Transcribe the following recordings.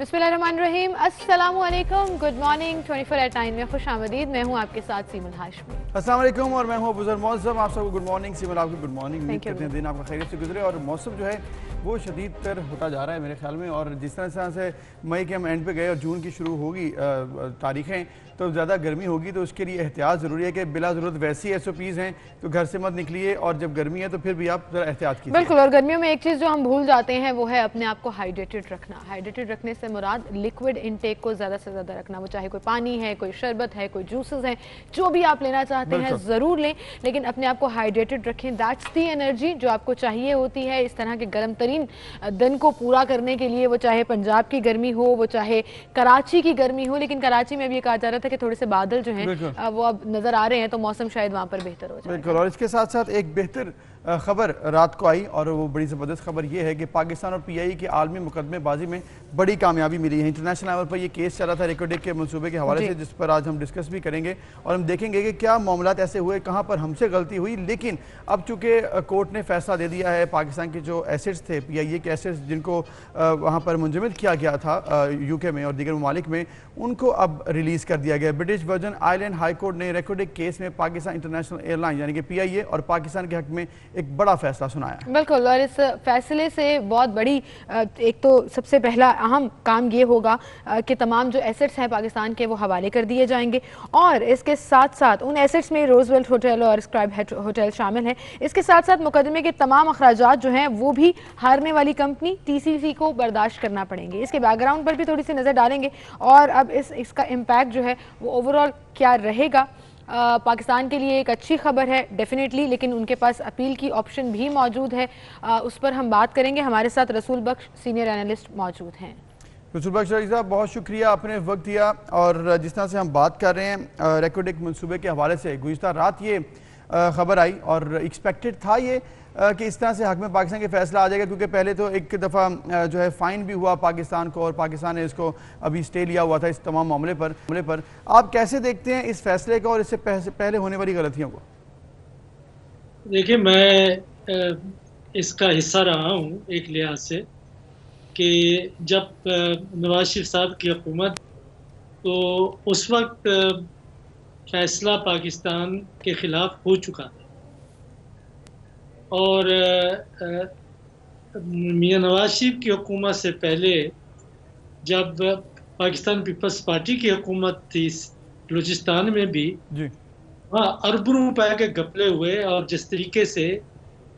बिस्मिल्लाहिर्रहमानिर्रहीम, अस्सलामु अलैकुम, गुड मॉर्निंग। 24/9 में खुश आमदीद। मैं हूँ आपके साथ सीमल हाशमी। अस्सलाम वालेकुम और मैं हूँ अबूजर मौसम। आप सबको गुड मॉर्निंग। सीमल आपको गुड मॉर्निंग। उम्मीद करते हैं दिन आपका खैरियत से गुजरे और मौसम जो है वो शदीद तर होता जा रहा है मेरे ख्याल में। और जिस तरह से मई के हम एंड पे गए और जून की शुरू होगी तारीखें, तो ज़्यादा गर्मी होगी, तो उसके लिए एहतियात ज़रूरी है कि बिला ज़रूरत वैसी SOPs हैं तो घर से मत निकलिए, और जब गर्मी है तो फिर भी आप ज़रा एहतियात कीजिए। बिल्कुल। और गर्मियों में एक चीज़ जो हम भूल जाते हैं वो है अपने आप को हाइड्रेटेड रखना। हाइड्रेटेड रखने से मुराद लिक्विड इनटेक को ज़्यादा से ज़्यादा रखना, वो चाहे कोई पानी है, कोई शरबत है, कोई जूसेस हैं, जो भी आप लेना चाहते हैं ज़रूर लें, लेकिन अपने आप को हाइड्रेटेड रखें। दैट्स दी एनर्जी जो आपको चाहिए होती है इस तरह के गर्म तरीन दिन को पूरा करने के लिए। वो चाहे पंजाब की गर्मी हो, वो चाहे कराची की गर्मी हो, लेकिन कराची में भी ये कहा जा रहा था कि थोड़े से बादल जो हैं वो अब नजर आ रहे हैं, तो मौसम शायद वहाँ पर बेहतर हो जाए। बिल्कुल। और इसके साथ साथ एक बेहतर खबर रात को आई, और वो बड़ी ज़बरदस्त खबर ये है कि पाकिस्तान और PI की आलमी मुकदमेबाजी में बड़ी कामयाबी मिली है। इंटरनेशनल लेवल पर ये केस चला था रेकोडेक के मनसूबे के हवाले से, जिस पर आज हम डिस्कस भी करेंगे और हम देखेंगे कि क्या मामलात ऐसे हुए, कहाँ पर हमसे गलती हुई। लेकिन अब चूँकि कोर्ट ने फैसला दे दिया है, पाकिस्तान के जो एसेट्स थे PIA के एसेट्स जिनको वहाँ पर मुंजमद किया गया था UK में और दीगर ममालिक में, उनको अब रिलीज़ कर दिया गया। British version island high court ने रेकोडेक केस में पाकिस्तान इंटरनेशनल एयरलाइन यानी कि PIA और पाकिस्तान के हक में एक बड़ा फैसला सुनाया। बिल्कुल। और इस फैसले से बहुत बड़ी एक तो सबसे पहला अहम काम ये होगा कि तमाम जो एसेट्स हैं पाकिस्तान के वो हवाले कर दिए जाएंगे, और इसके साथ साथ उन एसेट्स में रोजवेल्ट होटल और स्क्राइब होटल शामिल है। इसके साथ साथ मुकदमे के तमाम अखराजात जो हैं वो भी हारने वाली कंपनी TCC को बर्दाश्त करना पड़ेंगे। इसके बैकग्राउंड पर भी थोड़ी सी नज़र डालेंगे, और अब इसका इम्पैक्ट जो है वो ओवरऑल क्या रहेगा। पाकिस्तान के लिए एक अच्छी खबर है डेफिनेटली, लेकिन उनके पास अपील की ऑप्शन भी मौजूद है। उस पर हम बात करेंगे। हमारे साथ रसूल बख्श सीनियर एनालिस्ट मौजूद हैं। रसूल बख्श साहब, बहुत शुक्रिया, आपने वक्त दिया। और जिस तरह से हम बात कर रहे हैं रेकोडेक मनसूबे के हवाले से, गुज़िश्ता रात ये खबर आई और एक्सपेक्टेड था ये कि इस तरह से हक में पाकिस्तान के फैसला आ जाएगा, क्योंकि पहले तो एक दफ़ा जो है फ़ाइन भी हुआ पाकिस्तान को, और पाकिस्तान ने इसको अभी स्टे लिया हुआ था इस तमाम मामले पर। आप कैसे देखते हैं इस फैसले को और इससे पहले होने वाली गलतियों को? देखिए, मैं इसका हिस्सा रहा हूँ एक लिहाज से, कि जब नवाज शरीफ साहब की हुकूमत, तो उस वक्त फैसला पाकिस्तान के ख़िलाफ़ हो चुका था, और मियां नवाज शरीफ की हुकूमत से पहले जब पाकिस्तान पीपल्स पार्टी की हुकूमत थी बलूचिस्तान में भी, वहाँ अरबों रुपए के घपले हुए, और जिस तरीके से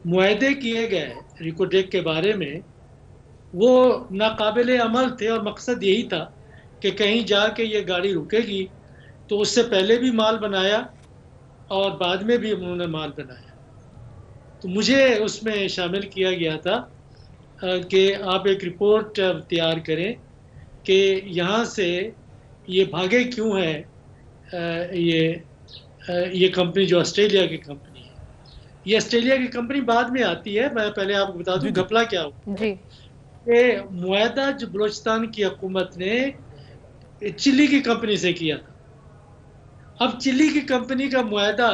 मुआहदे किए गए रेकोडेक के बारे में वो नाकाबिले अमल थे, और मकसद यही था कि कहीं जाके ये गाड़ी रुकेगी, तो उससे पहले भी माल बनाया और बाद में भी उन्होंने माल बनाया। तो मुझे उसमें शामिल किया गया था कि आप एक रिपोर्ट तैयार करें कि यहाँ से ये भागे क्यों है, ये कंपनी जो ऑस्ट्रेलिया की कंपनी है। ये ऑस्ट्रेलिया की कंपनी बाद में आती है, मैं पहले आपको बता दूं घपला क्या हुआ है। ये मुआहदा जो बलूचिस्तान की हुकूमत ने चिली की कंपनी से किया था। अब चिली की कंपनी का मुआहदा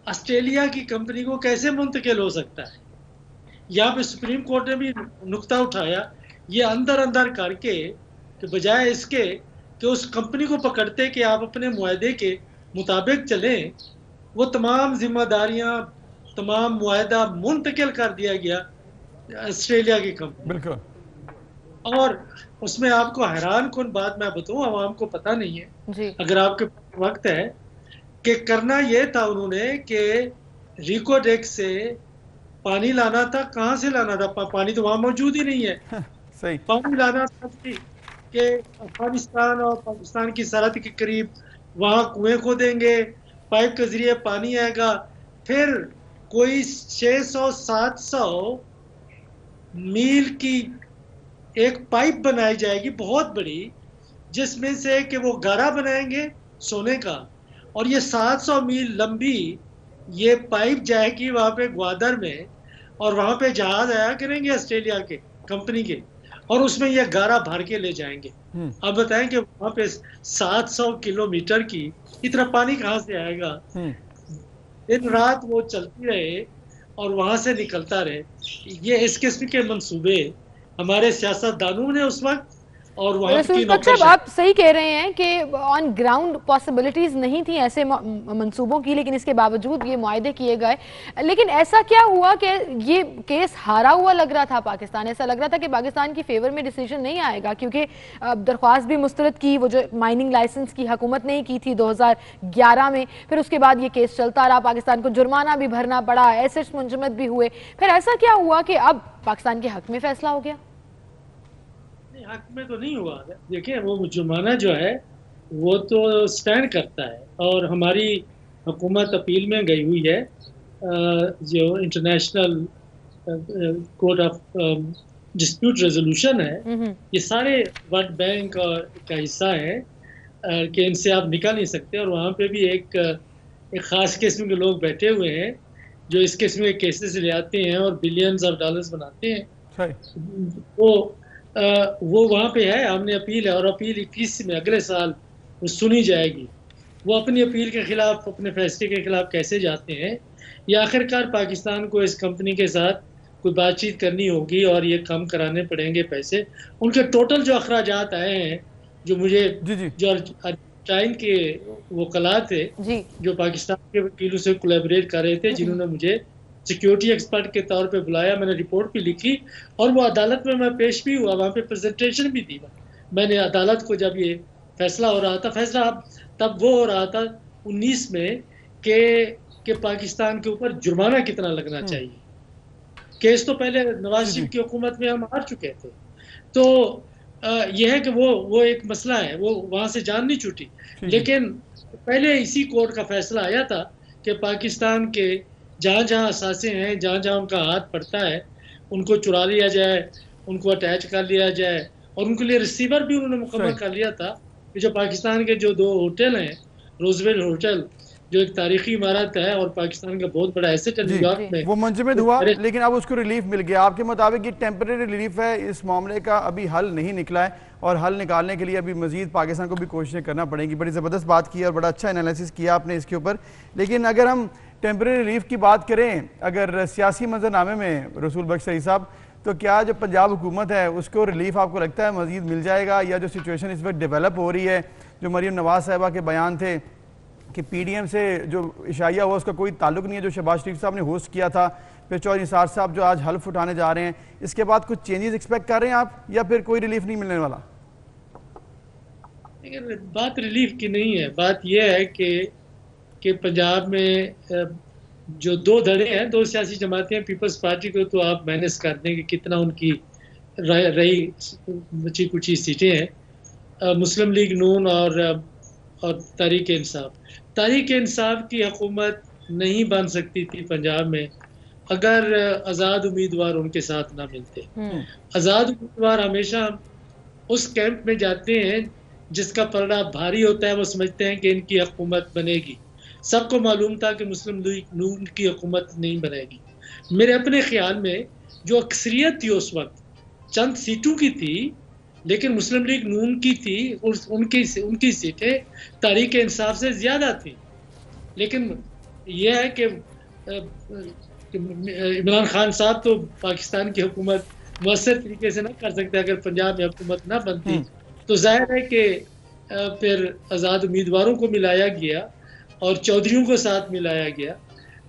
ऑस्ट्रेलिया की कंपनी को कैसे मुंतकिल हो सकता है? यहाँ पे सुप्रीम कोर्ट ने भी नुक्ता उठाया, ये अंदर अंदर करके कि बजाय इसके कि उस कंपनी को पकड़ते कि आप अपने मुआहदे के मुताबिक चलें, वो तमाम जिम्मेदारियां, तमाम मुआहदा मुंतकिल कर दिया गया ऑस्ट्रेलिया की कंपनी। बिल्कुल। और उसमें आपको हैरान कुन बात मैं बताऊं, आवाम को पता नहीं है, अगर आपके वक्त है, कि करना यह था उन्होंने कि रेकोडेक से पानी लाना था। कहाँ से लाना था? पानी तो वहाँ मौजूद ही नहीं है। सही। पानी लाना था कि अफगानिस्तान और पाकिस्तान की सरहद के करीब वहाँ कुएं खोदेंगे, पाइप के जरिए पानी आएगा, फिर कोई 600-700 मील की एक पाइप बनाई जाएगी बहुत बड़ी, जिसमें से कि वो गारा बनाएंगे सोने का, और ये 700 मील लंबी ये पाइप जाएगी वहाँ पे ग्वादर में, और वहाँ पे जहाज आया करेंगे ऑस्ट्रेलिया के कंपनी के, और उसमें ये गारा भर के ले जाएंगे। अब बताएं कि वहाँ पे 700 किलोमीटर की इतना पानी कहाँ से आएगा? दिन रात वो चलती रहे और वहाँ से निकलता रहे। ये इस किस्म के मंसूबे हमारे सियासतदानों ने उस वक्त और वहाँ की रसूल बख्श साहब, आप सही कह रहे हैं कि ऑन ग्राउंड पॉसिबिलिटीज नहीं थी ऐसे मंसूबों की, लेकिन इसके बावजूद ये मुआहदे किए गए। लेकिन ऐसा क्या हुआ कि ये केस हारा हुआ लग रहा था पाकिस्तान, ऐसा लग रहा था कि पाकिस्तान की फेवर में डिसीजन नहीं आएगा, क्योंकि दरख्वास्त भी मुस्तरद की, वो जो माइनिंग लाइसेंस की हुकूमत ने की थी 2011 में, फिर उसके बाद ये केस चलता रहा, पाकिस्तान को जुर्माना भी भरना पड़ा, एसेट्स मुंजमद भी हुए, फिर ऐसा क्या हुआ कि अब पाकिस्तान के हक में फैसला हो गया? हक में तो नहीं हुआ। देखिए, वो जुर्माना जो है वो तो स्टैंड करता है, और हमारी हुकूमत अपील में गई हुई है, जो international court of dispute resolution है, ये सारे वर्ल्ड बैंक का हिस्सा है कि इनसे आप निकल नहीं सकते। और वहाँ पे भी एक ख़ास किस्म के लोग बैठे हुए हैं जो इस किस्म के केसेस ले आते हैं और बिलियंस ऑफ डॉलर्स बनाते हैं। वो वहाँ पे है, हमने अपील है, और अपील 21 में अगले साल वो सुनी जाएगी। वो अपनी अपील के खिलाफ, अपने फैसले के खिलाफ कैसे जाते हैं, या आखिरकार पाकिस्तान को इस कंपनी के साथ कोई बातचीत करनी होगी और ये कम कराने पड़ेंगे पैसे। उनके टोटल जो अखराजात आए हैं, जो मुझे जो अर्जेंटाइन के वकला थे जो पाकिस्तान के वकीलों से कोलैबोरेट कर रहे थे, जिन्होंने मुझे सिक्योरिटी एक्सपर्ट के तौर पे बुलाया, मैंने रिपोर्ट भी लिखी और वो अदालत में मैं पेश भी हुआ, वहाँ पे प्रेजेंटेशन भी दी मैंने अदालत को। जब ये फैसला हो रहा था, फैसला तब वो हो रहा था 19 में कि पाकिस्तान के ऊपर जुर्माना कितना लगना चाहिए। केस तो पहले नवाज शरीफ की हुकूमत में हम हार चुके थे, तो यह है कि वो एक मसला है, वो वहाँ से जान नहीं छूटी। लेकिन पहले इसी कोर्ट का फैसला आया था कि पाकिस्तान के जहाँ जहाँ असासे हैं, जहाँ जहाँ उनका हाथ पड़ता है, उनको चुरा लिया जाए, उनको अटैच कर लिया जाए, और उनके लिए रिसीवर भी उन्होंने मुकम्मल कर लिया था कि जो पाकिस्तान के जो 2 होटल हैं, रोजवेल होटल जो एक तारीखी इमारत है और पाकिस्तान का बहुत बड़ा एसेट है न्यूयॉर्क में, वो मुंजमद हुआ, लेकिन अब उसको रिलीफ मिल गया। आपके मुताबिक ये टेम्परेरी रिलीफ है, इस मामले का अभी हल नहीं निकला है और हल निकालने के लिए अभी मजीद पाकिस्तान को भी कोशिशें करना पड़ेंगी। बड़ी ज़बरदस्त बात की और बड़ा अच्छा एनालिसिस किया आपने इसके ऊपर। लेकिन अगर हम टेम्परेरी रिलीफ की बात करें, अगर सियासी मंजरनामे में रसूल बख्श सईद साहब, तो क्या जो पंजाब हुकूमत है उसको रिलीफ आपको लगता है मजीद मिल जाएगा, या जो सिचुएशन इस वक्त डेवलप हो रही है, जो मरीम नवाज साहिबा के बयान थे कि पीडीएम से जो इशाया हुआ उसका कोई ताल्लुक नहीं है, जो शहबाज शरीफ साहब ने होस्ट किया था, फिर चौधरी निसार साहब जो आज हल्फ उठाने जा रहे हैं, इसके बाद कुछ चेंजेस एक्सपेक्ट कर रहे हैं आप, या फिर कोई रिलीफ नहीं मिलने वाला? बात रिलीफ की नहीं है, बात यह है कि पंजाब में जो 2 धड़े हैं, 2 सियासी जमातें हैं, पीपल्स पार्टी को तो आप मैनेज कर दें कि कितना उनकी रही बची कुची सीटें हैं, मुस्लिम लीग नून और तहरीक इंसाफ। तहरीक इंसाफ की हुकूमत नहीं बन सकती थी पंजाब में अगर आज़ाद उम्मीदवार उनके साथ ना मिलते। आज़ाद उम्मीदवार हमेशा उस कैंप में जाते हैं जिसका पलड़ा भारी होता है, वो समझते हैं कि इनकी हुकूमत बनेगी। सबको मालूम था कि मुस्लिम लीग नून की हुकूमत नहीं बनेगी। मेरे अपने ख्याल में जो अक्सरियत थी उस वक्त चंद सीटों की थी, लेकिन मुस्लिम लीग नून की थी, उनकी सीटें तहरीक इंसाफ से ज़्यादा थी। लेकिन यह है कि इमरान खान साहब तो पाकिस्तान की हुकूमत मौसर तरीके से ना कर सकते। अगर पंजाब में हुकूमत ना बनती तो जाहिर है कि फिर आज़ाद उम्मीदवारों को मिलाया गया और चौधरियों को साथ मिलाया गया,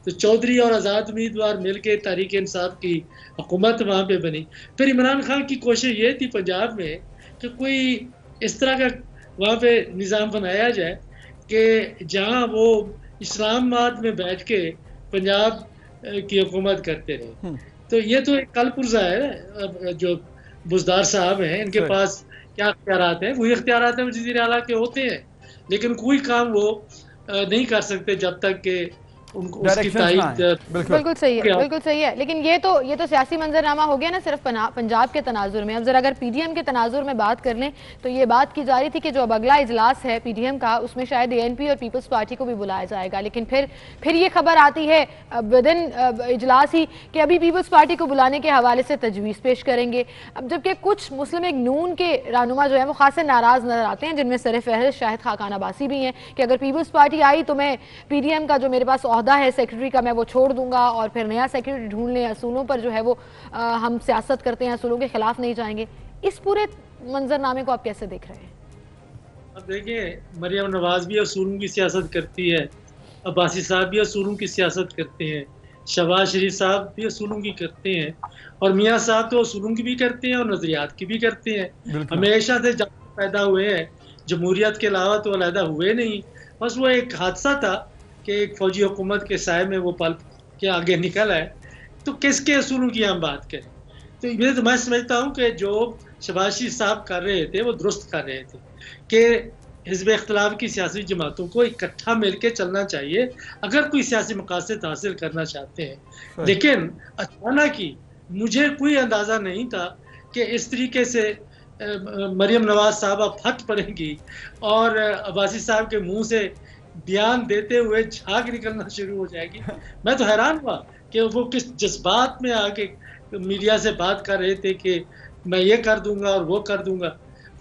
तो चौधरी और आज़ाद उम्मीदवार मिलकर तहरीक इंसाफ की हुकूमत वहाँ पे बनी। फिर इमरान खान की कोशिश ये थी पंजाब में कि कोई इस तरह का वहाँ पे निज़ाम बनाया जाए कि जहाँ वो इस्लामाबाद में बैठ के पंजाब की हुकूमत करते रहे। तो ये तो एक कलपुर्जा है, जो बुज़दार साहब हैं इनके पास क्या इख्तियारात हैं, वही इख्तियारात हैं वज़ीर आला के होते हैं, लेकिन कोई काम वो नहीं कर सकते जब तक कि उनको उसकी तायीद। बिल्कुल सही है, बिल्कुल सही है। लेकिन ये तो सियासी मंजरनामा हो गया ना सिर्फ पंजाब के तनाजुर में। अब जरा अगर पीडीएम के तनाजुर में बात कर लें तो ये बात की जा रही थी कि जो अब अगला इजलास है पीडीएम का, उसमें शायद एएनपी और पीपल्स पार्टी को भी बुलाया जाएगा। लेकिन फिर ये खबर आती है विदिन इजलास ही कि अभी पीपल्स पार्टी को बुलाने के हवाले से तजवीज़ पेश करेंगे। अब जबकि कुछ मुस्लिम लीग नून के रहनुमा जो है वो खासे नाराज़ नजर आते हैं, जिनमें सरफहरिस्त शाहिद खाकान अब्बासी भी हैं कि अगर पीपल्स पार्टी आई तो मैं पीडीएम का जो मेरे पास है सेक्रेटरी का, मैं वो छोड़ दूंगा और फिर नया सेक्रेटरी ढूंढ लें। असूलों पर जो है वो हम सियासत करते हैं, असूलों के खिलाफ नहीं जाएंगे। इस पूरे मंजरनामे को आप कैसे देख रहे हैं? अब देखिए, मरियम नवाज भी असूलों की सियासत करती है, अब्बासी साहब भी असूलों की सियासत करते हैं, शहबाज शरीफ साहब भी असूलों की करते हैं, और मियाँ साहब तो असूलों की भी करते हैं और नजरियात की भी करते हैं। हमेशा से जब पैदा हुए हैं, जमहूरियत के अलावा तो अलहदा हुए नहीं। बस वो एक हादसा था कि एक फौजी हुकूमत के साय में वो पल के आगे निकल आए। तो किसके असूलों की हम बात करें? तो ये तो मैं समझता हूँ कि जो शहबाज शरीफ साहब कर रहे थे वो दुरुस्त कर रहे थे कि हिज़्ब इख्तिलाफ की सियासी जमातों को इकट्ठा मिलकर चलना चाहिए अगर कोई सियासी मकासद हासिल करना चाहते हैं। लेकिन अचानक ही मुझे कोई अंदाज़ा नहीं था कि इस तरीके से मरियम नवाज साहब अब फट पड़ेंगी और अब्बासी साहब के मुंह से बयान देते हुए झाग निकलना शुरू हो जाएगी। मैं तो हैरान हुआ कि वो किस जज्बात में आके मीडिया से बात कर रहे थे कि मैं ये कर दूंगा और वो कर दूंगा।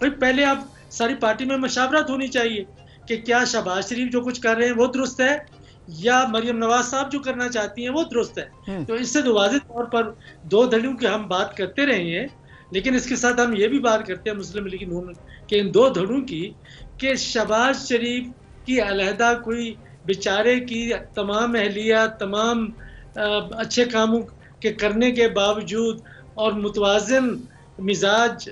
भाई पहले आप सारी पार्टी में मशावरत होनी चाहिए कि क्या शहबाज शरीफ जो कुछ कर रहे हैं वो दुरुस्त है या मरियम नवाज साहब जो करना चाहती हैं वो दुरुस्त है। तो इससे तो वाज़ेह तौर पर दो धड़ों की हम बात करते रहे हैं, लेकिन इसके साथ हम ये भी बात करते हैं मुस्लिम लीग नून के इन दो धड़ों की कि शहबाज शरीफ की अलहदा कोई बेचारे की तमाम अहलियत, तमाम अच्छे कामों के करने के बावजूद और मुतवाज़िन मिजाज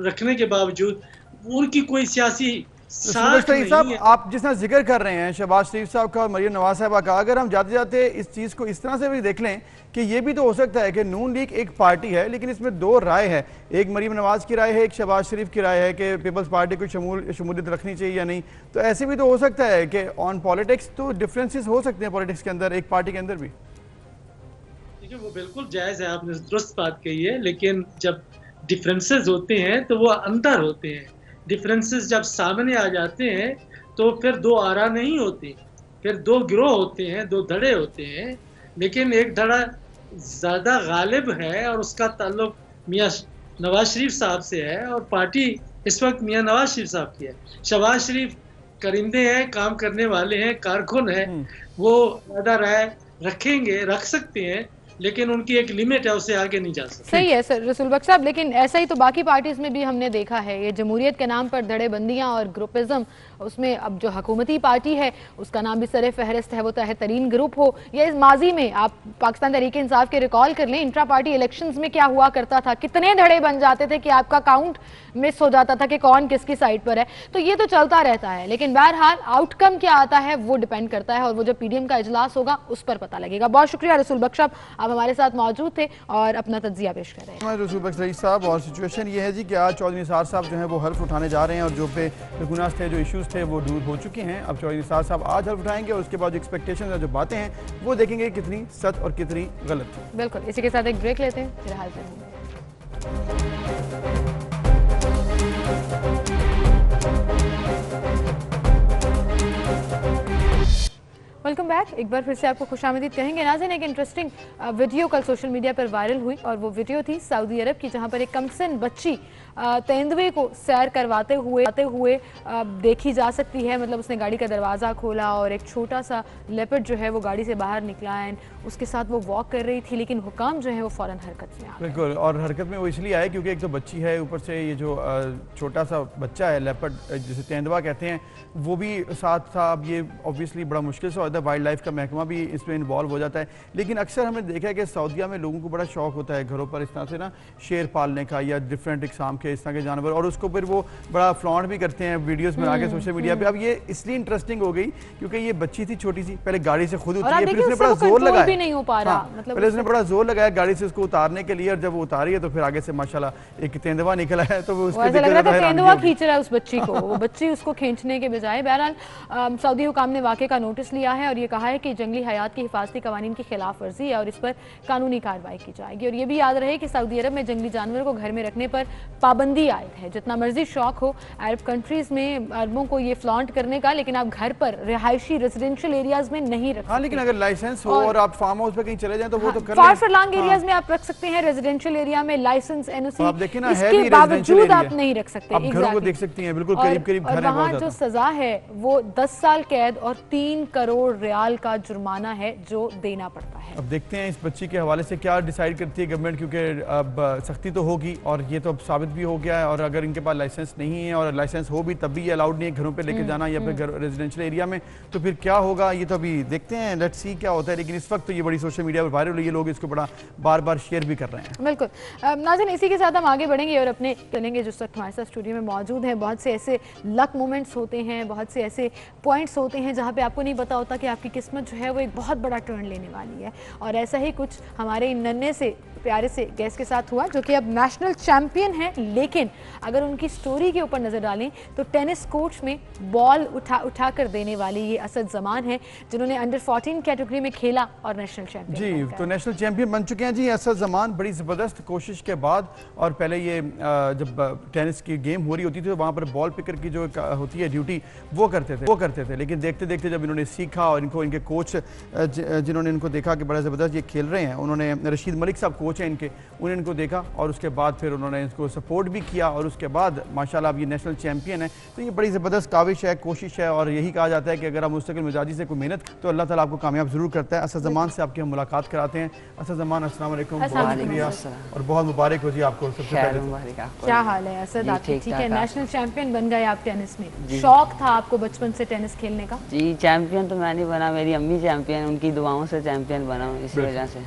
रखने के बावजूद उनकी कोई सियासी साहब, आप जिस तरह जिक्र कर रहे हैं शहबाज शरीफ साहब का और मरियम नवाज साहबा का, अगर हम जाते जाते इस चीज़ को इस तरह से भी देख लें कि ये भी तो हो सकता है कि नून लीग एक पार्टी है लेकिन इसमें दो राय है, एक मरियम नवाज की राय है, एक शहबाज शरीफ की राय है कि पीपल्स पार्टी को शमूलियत रखनी चाहिए या नहीं। तो ऐसे भी तो हो सकता है कि ऑन पॉलिटिक्स तो डिफरेंसेस हो सकते हैं पॉलिटिक्स के अंदर, एक पार्टी के अंदर भी। देखिए वो बिल्कुल जायज़ है, आपने दुरुस्त बात कही है, लेकिन जब डिफरेंसेस होते हैं तो वो अंदर होते हैं। डिफरेंसेस जब सामने आ जाते हैं तो फिर दो आरा नहीं होती, फिर दो गिरोह होते हैं, दो धड़े होते हैं, लेकिन एक धड़ा ज़्यादा गालिब है और उसका ताल्लुक मियाँ नवाज शरीफ साहब से है और पार्टी इस वक्त मियाँ नवाज शरीफ साहब की है। शहबाज शरीफ करिंदे हैं, काम करने वाले हैं, कारकुन हैं, वो ज़्यादा राय रखेंगे, रख सकते हैं, लेकिन उनकी एक लिमिट है, उससे आगे नहीं जा सकते। सही है सर रसूल बख्श साहब, लेकिन ऐसा ही तो बाकी पार्टीज में भी हमने देखा है, ये जमहूरियत के नाम पर धड़ेबंदियां और ग्रुपिज्म, उसमें अब जो हुकूमती पार्टी है उसका नाम भी सरे फहरिस्त है, वो तहत तरीन ग्रुप हो। या इस माजी में आप पाकिस्तान तहरीक इंसाफ के रिकॉल कर लें, इंट्रा पार्टी इलेक्शंस में क्या हुआ करता था, कितने धड़े बन जाते थे कि आपका काउंट मिस हो जाता था कि कौन किसकी साइड पर है। तो ये तो चलता रहता है, लेकिन बहरहाल आउटकम क्या आता है वो डिपेंड करता है और वो जो पीडीएम का इजलास होगा उस पर पता लगेगा। बहुत शुक्रिया रसूल बख्श साहब, आप हमारे साथ मौजूद थे और अपना तज्जिया पेश कर रहे हैं। रसूल बख्श रईस साहब, और सिचुएशन ये है जी कि आज चौधरी निसार साहब जो है वो हल्फ उठाने जा रहे हैं और जो बेगुनाह थे, जो इश्यूज थे वो दूर हो चुके हैं। अब चौधरी निसार साहब आज हल्फ उठाएंगे और उसके बाद जो एक्सपेक्टेशन जो बातें हैं वो देखेंगे कितनी सच और कितनी गलत। बिल्कुल, इसी के साथ एक ब्रेक लेते हैं, फिर हाजिर होंगे। वेलकम बैक, एक बार फिर से आपको खुशामदीद कहेंगे। नाज़रीन, एक इंटरेस्टिंग वीडियो कल सोशल मीडिया पर वायरल हुई और वो वीडियो थी सऊदी अरब की, जहां पर एक कमसिन बच्ची तेंदुए को सैर करवाते हुए देखी जा सकती है। मतलब उसने गाड़ी का दरवाज़ा खोला और एक छोटा सा लेपर्ड जो है वो गाड़ी से बाहर निकला एंड उसके साथ वो वॉक कर रही थी, लेकिन हुकाम जो है वो फ़ौरन हरकत में आ गए। बिल्कुल, और हरकत में वो इसलिए आए क्योंकि एक तो बच्ची है, ऊपर से ये जो छोटा सा बच्चा है लेपर्ड जिसे तेंदुआ कहते हैं वो भी साथ था। अब ये ऑब्वियसली बड़ा मुश्किल से होता है, वाइल्ड लाइफ का महकमा भी इसमें इन्वॉल्व हो जाता है। लेकिन अक्सर हमने देखा है कि सऊदीया में लोगों को बड़ा शौक होता है घरों पर इस तरह से ना शेर पालने का या डिफरेंट इकसाम के इस तरह के जानवर, और उसको फिर वो बड़ा फ्लॉन्ट भी करते हैं वीडियोस में आगे सोशल मीडिया पे। अब ये इसलिए इंटरेस्टिंग हो गई क्योंकि ये बच्ची थी छोटी सी, पहले गाड़ी से खुद उतरी है, फिर उसने बड़ा जोर लगाया, पहले उसने बड़ा जोर लगाया गाड़ी से उसको उतारने के लिए, और जब वो उतारी है तो फिर आगे से माशाल्लाह एक तेंदुआ निकला है। तो वो उसको तेंदुआ खींच रहा है उस बच्ची को, वो बच्ची उसको खींचने के बजाय। बहरहाल सऊदी हुकाम ने वाक़े का नोटिस लिया है और ये कहा है कि जंगली हयात की हिफाजती कवानीन की खिलाफ वर्जी है और इस पर कानूनी कार्रवाई की जाएगी। और ये भी याद रहे कि सऊदी अरब में जंगली जानवरों को घर में रखने पर पाबंदी आयद है। जितना मर्जी शौक हो अरब कंट्रीज में अरबों को ये फ्लॉन्ट करने का, लेकिन आप घर पर रिहायशी रेजिडेंशियल एरियाज में नहीं रख सकते। लेकिन अगर लाइसेंस हो और आप फार्म हाउस पे कहीं चले जाएं तो वो तो कर फार फरलॉन्ग एरियाज में आप रख सकते हैं, रेजिडेंशियल एरिया में लाइसेंस एनओसी, इसके बावजूद आप नहीं रख सकते। आप घरों को देख सकती हैं, बिल्कुल करीब घर है। वहाँ जो सजा है वो 10 साल कैद और 3 करोड़ रियाल का जुर्माना है जो देना पड़ता है। अब देखते हैं इस बच्ची के हवाले से क्या डिसाइड करती है गवर्नमेंट, क्योंकि अब सख्ती तो होगी और ये तो अब साबित भी हो गया है। और अगर इनके पास लाइसेंस नहीं है और लाइसेंस हो भी तब भी ये अलाउड नहीं है घरों पे लेके जाना या फिर रेजिडेंशियल एरिया में, तो फिर क्या होगा ये तो अभी देखते हैं, लेट्स सी क्या होता है। लेकिन इस वक्त तो ये बड़ी सोशल मीडिया पर वायरल हुई है, लोग इसको बड़ा बार बार शेयर भी कर रहे हैं। बिल्कुल नाज़रीन, इसी के साथ हम आगे बढ़ेंगे और अपने चलेंगे जो वक्त हमारे साथ स्टूडियो में मौजूद हैं। बहुत से ऐसे लक मोमेंट्स होते हैं, बहुत से ऐसे पॉइंट्स होते हैं जहाँ पे आपको नहीं पता होता कि आपकी किस्मत जो है वो एक बहुत बड़ा टर्न लेने वाली है। और ऐसा ही कुछ हमारे नन्हे से प्यारे से गेस्ट के साथ हुआ जो कि अब नेशनल चैंपियन है। लेकिन अगर उनकी स्टोरी के ऊपर नज़र डालें तो टेनिस कोर्ट में बॉल उठा कर देने वाले ये असद जमान है जिन्होंने अंडर 14 कैटेगरी में खेला और नेशनल चैंपियन जी, तो नेशनल चैंपियन बन चुके हैं जी असद जमान, बड़ी ज़बरदस्त कोशिश के बाद। और पहले ये जब टेनिस की गेम हो रही होती थी तो वहाँ पर बॉल पिकर की जो होती है ड्यूटी वो करते थे। लेकिन देखते देखते जब इन्होंने सीखा और इनके कोच जिन्होंने इनको देखा कि बड़ा ज़बरदस्त ये खेल रहे हैं, उन्होंने रशीद मलिक साहब कोच हैं इनके, उन्होंने इनको देखा और उसके बाद फिर उन्होंने इसको सपोर्ट भी किया और उसके बाद माशाल्लाह अब ये नेशनल चैंपियन है। तो ये बड़ी ज़बरदस्त काविश है, कोशिश है और यही कहा जाता है कि अगर आप मुस्तकिल मिजाजी से कोई मेहनत तो अल्लाह ताला आपको कामयाब ज़रूर करता है। असद जमान से आपकी हम मुलाकात कराते हैं। असद जमान अस्सलाम वालेकुम, बहुत शुक्रिया और बहुत मुबारक हो जी आपको। सबसे पहले क्या हाल है असद आपकी? ठीक है, नेशनल चैंपियन बन गए आप टेनिस में। शौक था आपको बचपन से टेनिस खेलने का? जी, चैंपियन तो मैं नहीं बना, मेरी अम्मी चैंपियन, उनकी दुआओं से चैंपियन बना हूँ इसी वजह से।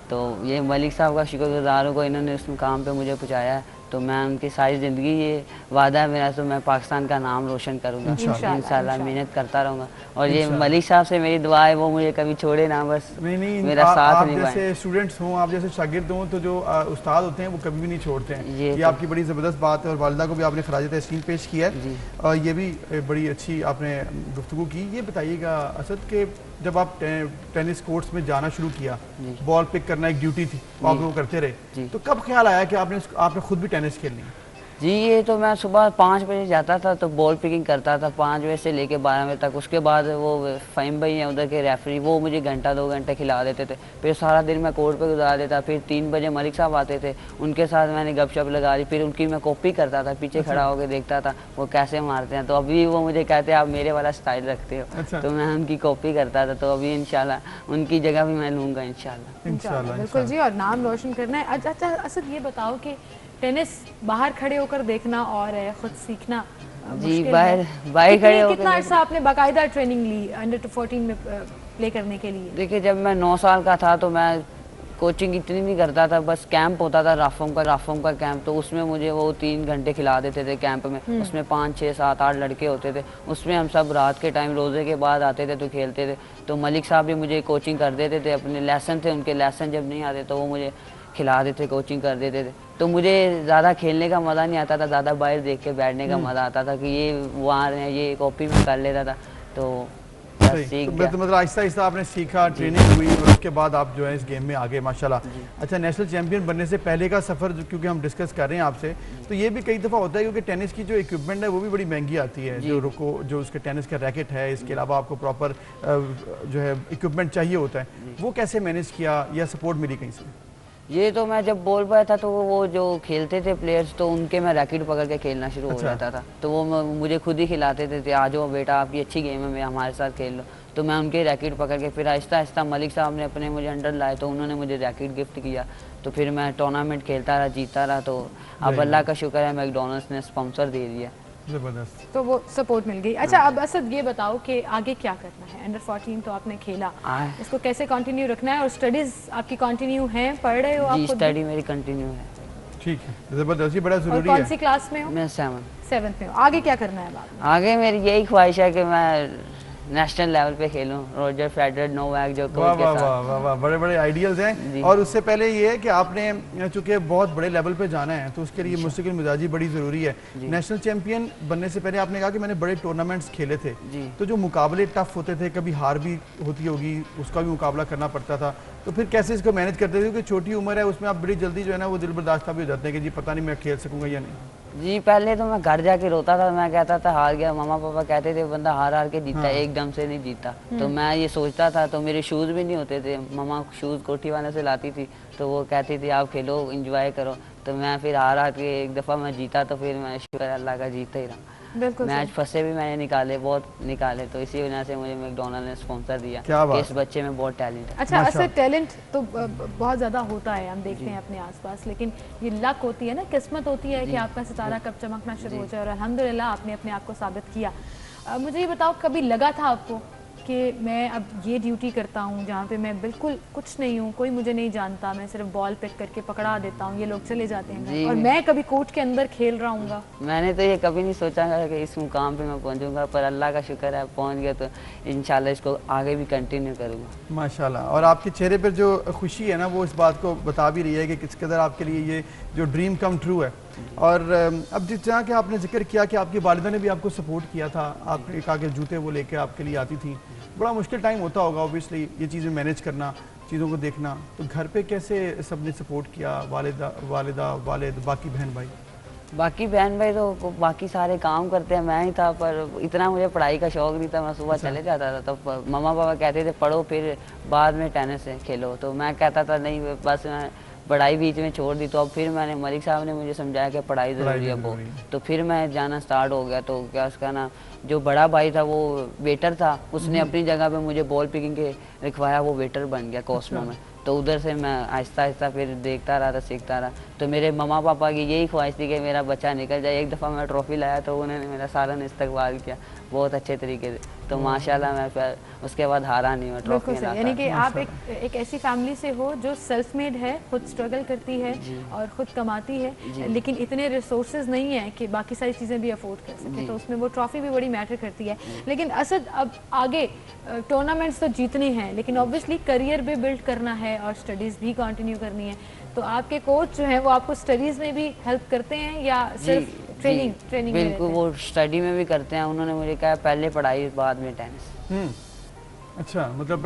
तो ये मलिक साहब का शुक्रगुजार हूँ को इन्होंने उस मुकाम पे मुझे पहुँचाया है। तो मैं उनकी सारी ज़िंदगी ये वादा है मेरा, तो मैं पाकिस्तान का नाम रोशन करूँगा इंशाल्लाह, मेहनत करता रहूँगा। और ये मलिक साहब से मेरी दुआ है वो मुझे कभी छोड़े ना, बस नहीं मेरा साथ नहीं। आप जैसे स्टूडेंट्स हों, आप जैसे शागिर्द हों, तो जो उस्ताद होते हैं वो कभी भी नहीं छोड़ते हैं। ये आपकी बड़ी ज़बरदस्त बात है और वालिदा को भी आपने खराज तहसीन पेश किया है। ये भी बड़ी अच्छी आपने गुफ्तगू की। ये बताइएगा असद के जब आप टेनिस कोर्ट्स में जाना शुरू किया, बॉल पिक करना एक ड्यूटी थी, आप लोग करते रहे, तो कब ख्याल आया कि आपने खुद भी टेनिस खेलनी है? जी, ये तो मैं सुबह 5 बजे जाता था तो बॉल पिकिंग करता था 5 बजे से लेके 12 बजे तक। उसके बाद वो फ़हीम भाई हैं उधर के रेफरी, वो मुझे घंटा 2 घंटे खिला देते थे। फिर सारा दिन मैं कोर्ट पे गुजार देता। फिर 3 बजे मलिक साहब आते थे, उनके साथ मैंने गपशप लगा ली। फिर उनकी मैं कॉपी करता था, पीछे खड़ा होकर देखता था वो कैसे मारते हैं। तो अभी वो मुझे कहते हैं आप मेरे वाला स्टाइल रखते हो, तो मैं उनकी कॉपी करता था। तो अभी इंशाल्लाह उनकी जगह भी मैं लूँगा इंशाल्लाह। बिल्कुल जी, और नाम रोशन करना है। अच्छा असद ये बताओ कि टेनिस बाहर खड़े होकर देखना और खुद सीखना जी, बाहर खड़े होकर कितना अर्सा आपने बाकायदा ट्रेनिंग ली अंडर 14 में प्ले करने के लिए? देखिए, जब मैं 9 साल का था तो मैं कोचिंग इतनी नहीं करता था, बस कैंप होता था राफोम का कैंप, तो उसमें मुझे वो 3 घंटे खिला देते थे कैंप में। उसमें 5, 6, 7, 8 लड़के होते थे, उसमें हम सब रात के टाइम रोज़े के बाद आते थे तो खेलते थे। तो मलिक साहब भी मुझे कोचिंग कर देते थे, अपने लेसन थे उनके, लेसन जब नहीं आते तो वो मुझे खिला देते, कोचिंग कर देते थे। तो मुझे ज़्यादा खेलने का मज़ा नहीं आता था, ज़्यादा बाहर देख के बैठने का मज़ा आता था कि ये वहाँ हैं, ये कॉपी में कर लेता था। तो मतलब आहिस्ता आहिस्ता आपने सीखा, ट्रेनिंग हुई और उसके बाद आप जो है इस गेम में आगे माशाल्लाह। अच्छा, नेशनल चैंपियन बनने से पहले का सफ़र क्योंकि हम डिस्कस कर रहे हैं आपसे, तो ये भी कई दफ़ा होता है क्योंकि टेनिस की जो इक्विपमेंट है वो भी बड़ी महंगी आती है। जो उसके टेनिस का रैकेट है, इसके अलावा आपको प्रॉपर जो है इक्विपमेंट चाहिए होता है, वो कैसे मैनेज किया या सपोर्ट मिली कहीं से? ये तो मैं जब बोल पाया था तो वो जो खेलते थे प्लेयर्स, तो उनके मैं रैकेट पकड़ के खेलना शुरू हो जाता था। तो वो मुझे खुद ही खिलाते थे, आ जाओ बेटा आपकी अच्छी गेम है, मैं हमारे साथ खेल लो। तो मैं उनके रैकेट पकड़ के फिर आहिस्ता आहिस्ता मलिक साहब ने अपने मुझे अंडर लाए तो उन्होंने मुझे रैकेट गिफ्ट किया। तो फिर मैं टूर्नामेंट खेलता रहा, जीतता रहा। तो अब अल्लाह का शुक्र है मैकडॉनल्ड्स ने स्पॉन्सर दे दिया, तो वो सपोर्ट मिल गई। अच्छा, अब असद ये बताओ कि आगे क्या करना है? अंडर 14 तो आपने खेला, इसको कैसे कंटिन्यू रखना है? और स्टडीज आपकी कंटिन्यू हैं, पढ़ रहे हो आप? जी, स्टडी मेरी कंटिन्यू है। ठीक है, जबरदस्त, बड़ा जरूरी है। कौन सी क्लास में हो? मैं 7th में हो। आगे क्या करना है बाद में? आगे मेरी यही ख्वाहिश है कि मैं नेशनल लेवल पे खेलूं, रोजर फेडरर, नोवाक जो कोच के साथ। वाह वाह, बड़े बड़े आइडियल्स हैं। और उससे पहले ये है कि आपने चूंकि बहुत बड़े लेवल पे जाना है तो उसके लिए मुस्तकिल मिजाजी बड़ी ज़रूरी है। नेशनल चैंपियन बनने से पहले आपने कहा कि मैंने बड़े टूर्नामेंट्स खेले थे, तो जो मुकाबले टफ होते थे, कभी हार भी होती होगी, उसका भी मुकाबला करना पड़ता था, तो फिर कैसे इसको मैनेज करते थे? क्योंकि छोटी उम्र है, उसमें आप बड़ी जल्दी जो है ना वो दिल बर्दाश्त भी हो जाते हैं कि जी पता नहीं मैं खेल सकूंगा या नहीं। जी, पहले तो मैं घर जाके रोता था, मैं कहता था हार गया। मामा पापा कहते थे बंदा हार हार के जीता है, एकदम से नहीं जीता। तो मैं ये सोचता था, तो मेरे शूज़ भी नहीं होते थे, मामा शूज़ कोठी वाले से लाती थी, तो वो कहती थी आप खेलो, एंजॉय करो। तो मैं फिर हार हार के एक दफ़ा मैं जीता, तो फिर मैं शुक्र अल्लाह का जीता ही रहा। बिल्कुल मैच सही। फंसे भी मैंने निकाले, बहुत निकाले, तो इसी वजह से मुझे मैकडोनल्ड ने स्पॉन्सर दिया क्या बात कि इस बच्चे में बहुत टैलेंट है। अच्छा, माशा। ऐसे टैलेंट तो बहुत ज़्यादा होता है, हम देखते हैं अपने आसपास, लेकिन ये लक होती है ना, किस्मत होती है कि आपका सितारा कब चमकना शुरू हो जाए, और अल्हम्दुलिल्लाह आपने अपने आप को साबित किया। मुझे ये बताओ, कभी लगा था आपको कि मैं अब ये ड्यूटी करता हूँ जहाँ पे मैं बिल्कुल कुछ नहीं हूँ, कोई मुझे नहीं जानता, मैं सिर्फ बॉल पिक करके पकड़ा देता हूँ, ये लोग चले जाते हैं जी, घर, और मैं कभी कोर्ट के अंदर खेल रहा हूँगा? मैंने तो ये कभी नहीं सोचा था कि इस मुकाम पे मैं पहुंचूंगा, पर अल्लाह का शुक्र है पहुंच गया, तो इंशाल्लाह इसको आगे भी कंटिन्यू करूंगा। माशाल्लाह। और आपके चेहरे पर जो खुशी है ना, वो इस बात को बता भी रही है कि किस कदर आपके लिए ये जो ड्रीम कम ट्रू है। और अब जिस तरह के आपने जिक्र किया कि आपकी वालिदा ने भी आपको सपोर्ट किया था, आपने कहा कि जूते वो लेके आपके लिए आती थी, बड़ा मुश्किल टाइम होता होगा ऑब्वियसली ये चीज़ें मैनेज करना, चीज़ों को देखना, तो घर पे कैसे सबने सपोर्ट किया, वालिदा वालिद, बाकी बहन भाई? बाकी बहन भाई तो बाकी सारे काम करते हैं, मैं ही था, पर इतना मुझे पढ़ाई का शौक नहीं था, मैं सुबह चले जाता था, तो मम्मा पापा कहते थे पढ़ो फिर बाद में टेनिस खेलो, तो मैं कहता था नहीं, बस मैं पढ़ाई बीच में छोड़ दी। तो अब फिर मैंने, मलिक साहब ने मुझे समझाया कि पढ़ाई ज़रूरी है बहुत, तो फिर मैं जाना स्टार्ट हो गया। तो क्या उसका ना, जो बड़ा भाई था वो वेटर था, उसने अपनी जगह पे मुझे बॉल पिकिंग के लिखवाया, वो वेटर बन गया कॉस्मो में। तो उधर से मैं आहिस्ता आहिस्ता फिर देखता रहा था, सीखता रहा। तो मेरे मम्मा पापा की यही ख्वाहिश थी कि मेरा बच्चा निकल जाए। एक दफ़ा मैं ट्रॉफी लाया तो उन्होंने मेरा सारा इस्तकबाल किया बहुत अच्छे तरीके से, तो माशाल्लाह मैं फिर उसके बाद हारा नहीं, मैं ट्रॉफी बिल्कुल सही, यानी कि आप एक ऐसी फैमिली से हो जो सेल्फ मेड है, खुद स्ट्रगल करती है और खुद कमाती है, लेकिन इतने रिसोर्सेज नहीं है कि बाकी सारी चीज़ें भी अफोर्ड कर सके, तो उसमें वो ट्रॉफी भी बड़ी मैटर करती है। लेकिन असद, अब आगे टूर्नामेंट्स तो जीतने हैं, लेकिन ऑब्वियसली करियर भी बिल्ड करना है और स्टडीज़ भी कंटिन्यू करनी है, तो आपके कोच जो हैं वो आपको स्टडीज़ में भी हेल्प करते हैं या सिर्फ ट्रेनिंग में? बिल्कुल, वो स्टडी में भी करते हैं। उन्होंने मुझे कहा पहले पढ़ाई बाद में टेनिस। अच्छा, मतलब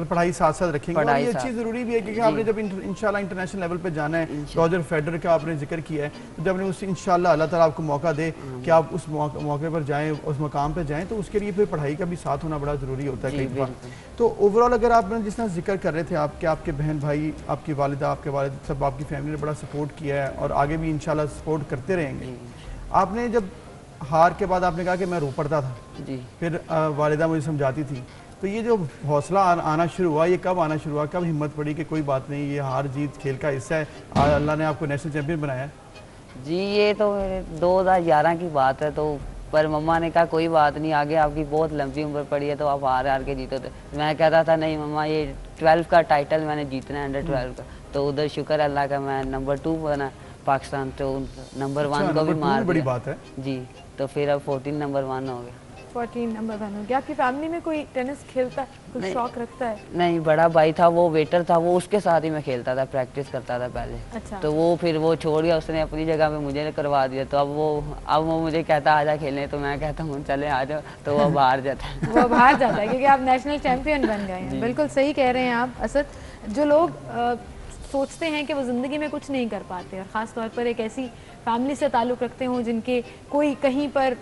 पढ़ाई साथ साथ रखेंगे, और ये चीज़ ज़रूरी भी है क्योंकि आपने जब इंशाल्लाह इंटरनेशनल लेवल पे जाना है, रॉजर फेडरर का आपने जिक्र किया है, तो जब उस इंशाल्लाह अल्लाह ताला आपको मौका दे कि आप उस मौके पर जाएं, उस मकाम पे जाएं, तो उसके लिए फिर पढ़ाई का भी साथ होना बड़ा ज़रूरी होता है कई बार। तो ओवरऑल अगर आपने जिस तरह जिक्र कर रहे थे आपके बहन भाई, आपकी वालिदा, आपके वालिद, सब आपकी फैमिली ने बड़ा सपोर्ट किया है और आगे भी इंशाल्लाह सपोर्ट करते रहेंगे। आपने जब हार के बाद आपने कहा कि मैं रो पड़ता था, फिर वालिदा मुझे समझाती थी, तो ये जो हौसला आना शुरू हुआ, ये कब आना शुरू हुआ, कब हिम्मत पड़ी कि कोई बात नहीं, ये हार जीत खेल का हिस्सा है, आज अल्लाह ने आपको नेशनल चैंपियन बनाया है? जी, ये तो 2011 की बात है, तो पर मम्मा ने कहा कोई बात नहीं, आगे आपकी बहुत लंबी उम्र पड़ी है, तो आप हार के जीतोगे। मैं कहता था नहीं मम्मा, ये 12 का टाइटल मैंने जीतना है, अंडर 12 का, तो उधर शुक्र अल्लाह का मैं नंबर 2 बना पाकिस्तान, तो नंबर 1 को भी मार बड़ी बात है जी। तो फिर अब 14 नंबर 1 हो गया। 14 नंबर 1 हो गया। आपकी फैमिली में कोई टेनिस खेलता है, कोई शौक रखता है? नहीं, बड़ा भाई था वो वेटर था, वो उसके साथ ही मैं खेलता था, प्रैक्टिस करता था पहले। अच्छा। तो वो फिर वो छोड़ गया, उसने अपनी जगह पे मुझे करवा दिया, तो अब वो मुझे कहता आजा खेलने, तो मैं कहता हूँ चले आ जाओ, तो वो बाहर जाता है। वो बाहर जाता है क्योंकि आप नेशनल चैंपियन बन गए हैं। बिल्कुल सही कह रहे हैं आप असद। जो लोग सोचते हैं कि वो ज़िंदगी में कुछ नहीं कर पाते, और ख़ास तौर पर एक ऐसी फैमिली से ताल्लुक़ रखते हों जिनके कोई कहीं पर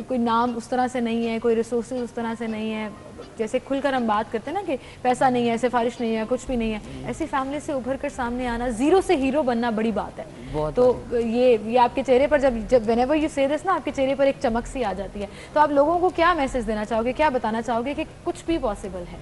कोई नाम उस तरह से नहीं है, कोई रिसोर्सेज उस तरह से नहीं है, जैसे खुलकर हम बात करते हैं ना कि पैसा नहीं है, सिफारिश नहीं है, कुछ भी नहीं है, ऐसी फैमिली से उभर कर सामने आना, ज़ीरो से हीरो बनना बड़ी बात है। तो ये आपके चेहरे पर जब व्हेनेवर यू से दिस ना, आपके चेहरे पर एक चमक सी आ जाती है। तो आप लोगों को क्या मैसेज देना चाहोगे, क्या बताना चाहोगे कि कुछ भी पॉसिबल है?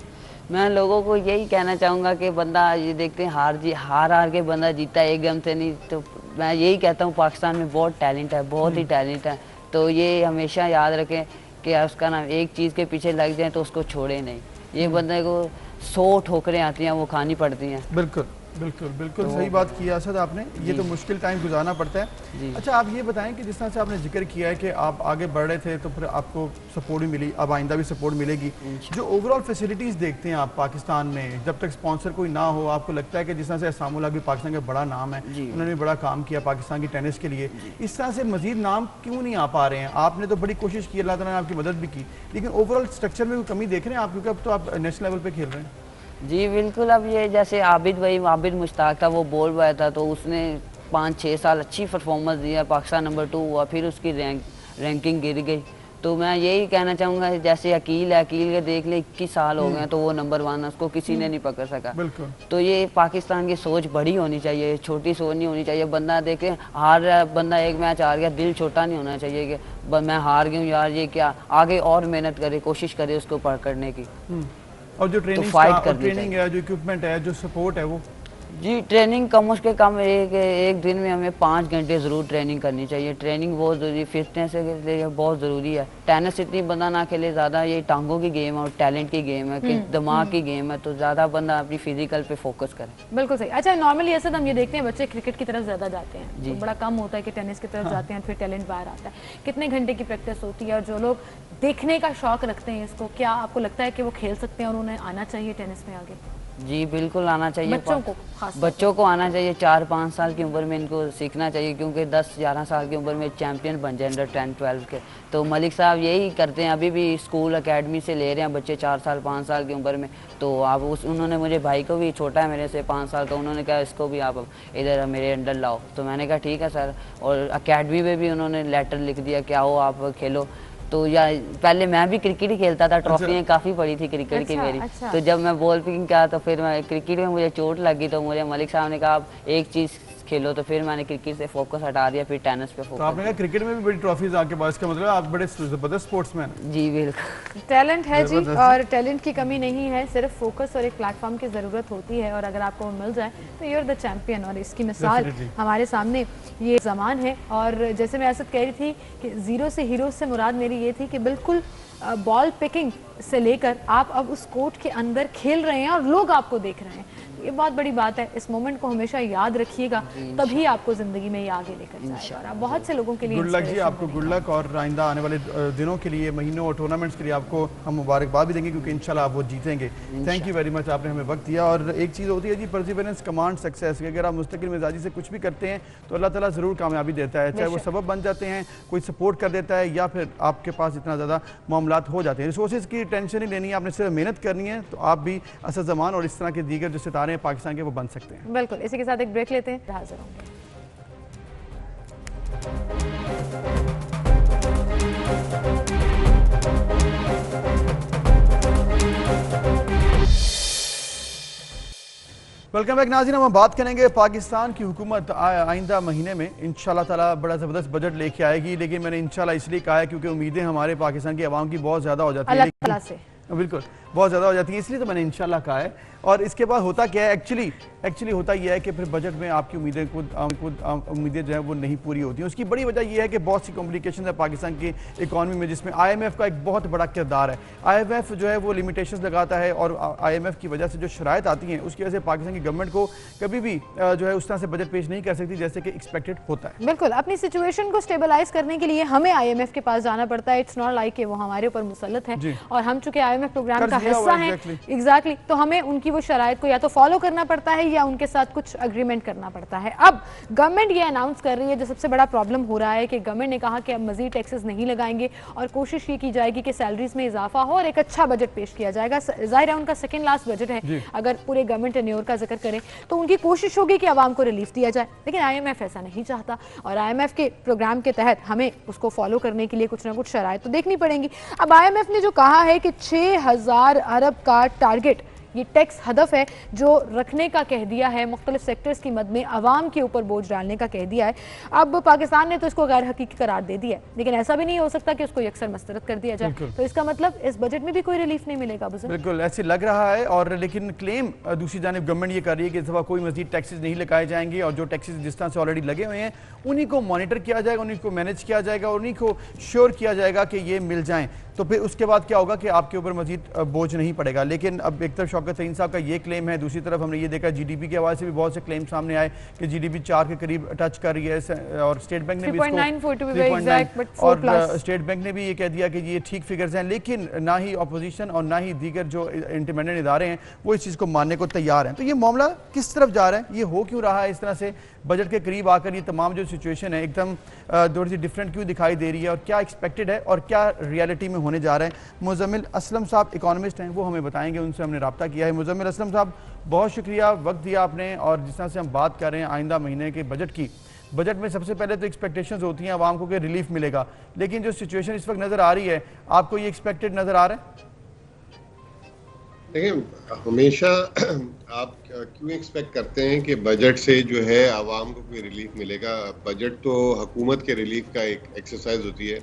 मैं लोगों को यही कहना चाहूँगा कि बंदा, ये देखते हैं हार के बंदा जीता है एकदम से नहीं, तो मैं यही कहता हूँ पाकिस्तान में बहुत टैलेंट है, बहुत ही टैलेंट है, तो ये हमेशा याद रखें कि उसका नाम एक चीज़ के पीछे लग जाए तो उसको छोड़े नहीं। ये बंदे को 100 ठोकरें आती हैं, वो खानी पड़ती हैं। बिल्कुल बिल्कुल बिल्कुल तो सही बात की असद आपने, ये तो मुश्किल टाइम गुजारना पड़ता है। अच्छा, आप ये बताएं कि जिस तरह से आपने जिक्र किया है कि आप आगे बढ़ रहे थे तो फिर आपको सपोर्ट भी मिली, अब आइंदा भी सपोर्ट मिलेगी, जो ओवरऑल फैसिलिटीज़ देखते हैं आप पाकिस्तान में, जब तक स्पॉन्सर कोई ना हो, आपको लगता है कि जिस तरह से असामुल्लाह भी पाकिस्तान का बड़ा नाम है, उन्होंने भी बड़ा काम किया पाकिस्तान की टेनिस के लिए, इस तरह से मजीद नाम क्यों नहीं आ पा रहे हैं? आपने तो बड़ी कोशिश की, अल्लाह ताला ने आपकी मदद भी की, लेकिन ओवरऑल स्ट्रक्चर में कोई कमी देख रहे हैं आप, क्योंकि अब तो आप नेशनल लेवल पर खेल रहे हैं? जी बिल्कुल। अब ये जैसे आबिद मुश्ताक था, वो बॉल बॉय था, तो उसने 5-6 साल अच्छी परफॉर्मेंस दिया, पाकिस्तान नंबर 2 हुआ, फिर उसकी रैंकिंग गिर गई, तो मैं यही कहना चाहूँगा, जैसे अकील है, अकील के देख ले 21 साल हो गए तो वो नंबर 1 है, उसको किसी ने नहीं पकड़ सका। बिल्कुल। तो ये पाकिस्तान की सोच बड़ी होनी चाहिए, छोटी सोच नहीं होनी चाहिए। बंदा देखे हार रहा है, बंदा एक मैच हार गया, दिल छोटा नहीं होना चाहिए कि मैं हार गया हूँ यार, ये क्या, आगे और मेहनत करे, कोशिश करे उसको पकड़ने की। और जो ट्रेनिंग है, जो इक्विपमेंट है, जो सपोर्ट है, वो जी ट्रेनिंग कम से कम एक दिन में हमें 5 घंटे ज़रूर ट्रेनिंग करनी चाहिए। ट्रेनिंग बहुत ज़रूरी, फिटनेस के लिए बहुत ज़रूरी है। टेनिस इतनी बंदा ना खेले, ज़्यादा ये टांगों की गेम है और टैलेंट की गेम है, कि दिमाग की गेम है, तो ज़्यादा बंदा अपनी फिजिकल पे फोकस करे। बिल्कुल सही। अच्छा, नॉर्मली ऐसे हम ये देखते हैं बच्चे क्रिकेट की तरफ ज़्यादा जाते हैं, तो बड़ा कम होता है कि टेनिस की तरफ जाते हैं, फिर टैलेंट बाहर आता है। कितने घंटे की प्रैक्टिस होती है? और जो लोग देखने का शौक रखते हैं इसको, क्या आपको लगता है कि वो खेल सकते हैं और उन्हें आना चाहिए टेनिस में आगे? जी बिल्कुल आना चाहिए, बच्चों को आना चाहिए। 4-5 साल की उम्र में इनको सीखना चाहिए, क्योंकि 10-11 साल की उम्र में चैंपियन बन जाए अंडर 10-12 के। तो मलिक साहब यही करते हैं, अभी भी स्कूल अकेडमी से ले रहे हैं बच्चे 4 साल 5 साल की उम्र में। तो आप उन्होंने मुझे, भाई को भी, छोटा है मेरे से 5 साल का, उन्होंने कहा इसको भी आप इधर मेरे अंडर लाओ। तो मैंने कहा ठीक है सर, और अकेडमी में भी उन्होंने लेटर लिख दिया कि आओ आप खेलो। तो या पहले मैं भी क्रिकेट ही खेलता था, ट्रॉफियाँ काफ़ी पड़ी थी क्रिकेट की मेरी। तो जब मैं बॉल पिकिंग किया तो फिर मैं क्रिकेट में मुझे चोट लगी, तो मुझे मलिक साहब ने कहा आप एक चीज़ खेलो, तो फिर मैंने क्रिकेट से फोकस हटा दिया, फिर टेनिस पे फोकस। तो आपने कहा क्रिकेट में भी बड़ी ट्रॉफीज आपके पास, इसका मतलब आप बड़े जबरदस्त स्पोर्ट्समैन। जी बिल्कुल, टैलेंट है जी, और टैलेंट की कमी नहीं है, सिर्फ फोकस और एक प्लेटफॉर्म की ज़रूरत होती है, और अगर आपको मिल जाए तो यू आर द चैंपियन। और इसकी मिसाल हमारे सामने ये ज़मान है। और जैसे मैं असद कह रही थी कि ज़ीरो से हीरो से मुराद मेरी ये थी कि बिल्कुल बॉल पिकिंग से लेकर आप अब उस कोर्ट के अंदर खेल रहे हैं और लोग आपको देख रहे हैं, ये बहुत बड़ी बात है। इस मोमेंट को हमेशा याद रखिएगा, तभी आपको जिंदगी में ये आगे लेकर जाएगा। और आप बहुत से लोगों के लिए गुड लक जी, आपको गुड लक, और आइंदा आने वाले दिनों के लिए, महीनों और टूर्नामेंट्स के लिए आपको हम मुबारकबाद भी देंगे, क्योंकि इंशाल्लाह आप वो जीतेंगे। थैंक यू वेरी मच, आपने हमें वक्त दिया। और एक चीज़ होती है जी, परसिवरेंस कमांड सक्सेस, अगर आप मुस्तकिल मिजाजी से कुछ भी करते हैं तो अल्लाह ताला ज़रूर कामयाबी देता है, चाहे वो सबब बन जाते हैं, कोई सपोर्ट कर देता है, या फिर आपके पास इतना ज़्यादा मामलात हो जाते हैं। रिसोर्सेज की टेंशन नहीं लेनी है, आपने सिर्फ मेहनत करनी है, तो आप भी असद ज़मान और इस तरह के दीगर जो सितारे हैं पाकिस्तान के, वो बन सकते हैं। बिल्कुल। इसी के साथ एक ब्रेक लेते हैं, हाजिर होंगे। वेलकम बैक नाज़रीन, हम बात करेंगे पाकिस्तान की हुकूमत आइंदा महीने में इंशाल्लाह ताला बड़ा ज़बरदस्त बजट लेके आएगी। लेकिन मैंने इंशाल्लाह इसलिए कहा है क्योंकि उम्मीदें हमारे पाकिस्तान की आवाम की बहुत ज़्यादा हो जाती है, अल्लाह ताला से बिल्कुल बहुत ज़्यादा हो जाती है, इसलिए तो मैंने इंशाल्लाह कहा है। और इसके बाद होता क्या है, एक्चुअली होता यह है कि फिर बजट में आपकी उम्मीदें जो है वो नहीं पूरी होती हैं। उसकी बड़ी वजह यह है कि बहुत सी कॉम्प्लिकेशन है पाकिस्तान की इकॉनमी में, जिसमें IMF का एक बहुत बड़ा किरदार है। IMF जो है वो लिमिटेशंस लगाता है, और IMF की वजह से जो शराइत आती हैं उसकी वजह से पाकिस्तान की गवर्नमेंट को कभी भी जो है उस तरह से बजट पेश नहीं कर सकती जैसे कि एक्सपेक्टेड होता है। बिल्कुल, अपनी सिचुएशन को स्टेबलाइज करने के लिए हमें IMF के पास जाना पड़ता है। इट्स नॉट लाइक कि वो हमारे ऊपर मुसल्लत है, और हम चूंकि IMF प्रोग्राम का हिस्सा हैं, एग्जैक्टली, तो हमें उनकी वो शराइत को या तो फॉलो करना पड़ता है या उनके साथ कुछ अग्रीमेंट करना पड़ता है। अब गवर्नमेंट ये अनाउंस कर रही है, जो सबसे बड़ा प्रॉब्लम हो रहा है कि गवर्नमेंट ने कहा कि अब मजीद टैक्सेस नहीं लगाएंगे, और कोशिश ये की जाएगी कि सैलरीज में इजाफा हो और एक अच्छा बजट पेश किया जाएगा। जाहिर है उनका सेकंड लास्ट बजट है, अगर पूरे गवर्नमेंट टेन्योर का जिक्र करें तो उनकी कोशिश होगी कि आवाम को रिलीफ दिया जाए, लेकिन IMF ऐसा नहीं चाहता, और IMF के प्रोग्राम के तहत हमें उसको फॉलो करने के लिए कुछ ना कुछ शराइत तो देखनी पड़ेंगी। अब IMF ने जो कहा है कि 6000 अरब का टारगेट, ये टैक्स हदफ है जो रखने का कह दिया है, मुख्तलिफ सेक्टर्स की मद में आवाम के ऊपर बोझ डालने का कह दिया है। अब पाकिस्तान ने तो इसको गैर हकीकी करार दे दिया है, लेकिन ऐसा भी नहीं हो सकता कि उसको यकसर मस्तरद कर दिया जाए। तो इसका मतलब इस बजट में भी कोई रिलीफ नहीं मिलेगा। बिल्कुल ऐसे लग रहा है, और लेकिन क्लेम दूसरी जानिब गवर्नमेंट ये कर रही है कि इस दफा कोई मजीद टैक्सेस नहीं लगाए जाएंगे, और जो टैक्सेस जिस तरह से ऑलरेडी लगे हुए हैं उन्हीं को मॉनिटर किया जाएगा, उन्हीं को मैनेज किया जाएगा, और उन्हीं को श्योर किया जाएगा कि ये मिल जाएं। तो फिर उसके बाद क्या होगा कि आपके ऊपर मजीद बोझ नहीं पड़ेगा। लेकिन अब एक तरफ शौकत सईद साहब का ये क्लेम है, दूसरी तरफ हमने ये देखा GDP के हवाले से भी बहुत से क्लेम सामने आए कि GDP 4 के करीब टच कर रही है, और स्टेट बैंक ने भी और स्टेट बैंक ने भी ये कह दिया कि ये ठीक फिगर्स हैं। लेकिन ना ही अपोजिशन और ना ही दीगर जो इंडिपेंडेंट इदारे हैं वो इस चीज़ को मानने को तैयार हैं। तो ये मामला किस तरफ जा रहा है, ये हो क्यों रहा है इस तरह से बजट के करीब आकर ये तमाम जो सिचुएशन है एकदम थोड़ी सी डिफरेंट क्यों दिखाई दे रही है, और क्या एक्सपेक्टेड है और क्या रियलिटी में होने जा रहा है। मुजम्मिल असलम साहब इकोनॉमिस्ट हैं, वो हमें बताएंगे, उनसे हमने रब्ता किया है। मुजम्मिल असलम साहब बहुत शुक्रिया, वक्त दिया आपने, और जिस तरह से हम बात कर रहे हैं आइंदा महीने के बजट की, बजट में सबसे पहले तो एक्सपेक्टेशंस होती हैं आवाम को कि रिलीफ मिलेगा, लेकिन जो सिचुएशन इस वक्त नज़र आ रही है, आपको ये एक्सपेक्टेड नज़र आ रहा है? देखिए, हमेशा आप क्यों एक्सपेक्ट करते हैं कि बजट से जो है आवाम को कोई रिलीफ मिलेगा? बजट तो हुकूमत के रिलीफ का एक एक्सरसाइज होती है,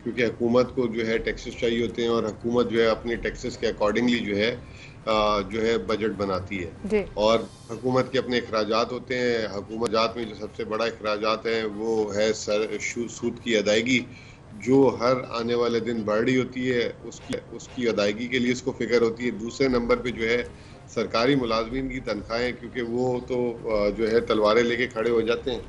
क्योंकि हुकूमत को जो है टैक्सेस चाहिए होते हैं और हुकूमत जो है अपनी टैक्सेस के अकॉर्डिंगली जो है बजट बनाती है। और हुकूमत के अपने अखराजात होते हैं। हुकूमत में जो सबसे बड़ा अखराजात है वो है सूद की अदायगी, जो हर आने वाले दिन बढ़ रही होती है, उसकी अदायगी के लिए उसको फिक्र होती है। दूसरे नंबर पे जो है सरकारी मुलाजमीन की तनख्वाहें, क्योंकि वो तो जो है तलवारें लेके खड़े हो जाते हैं,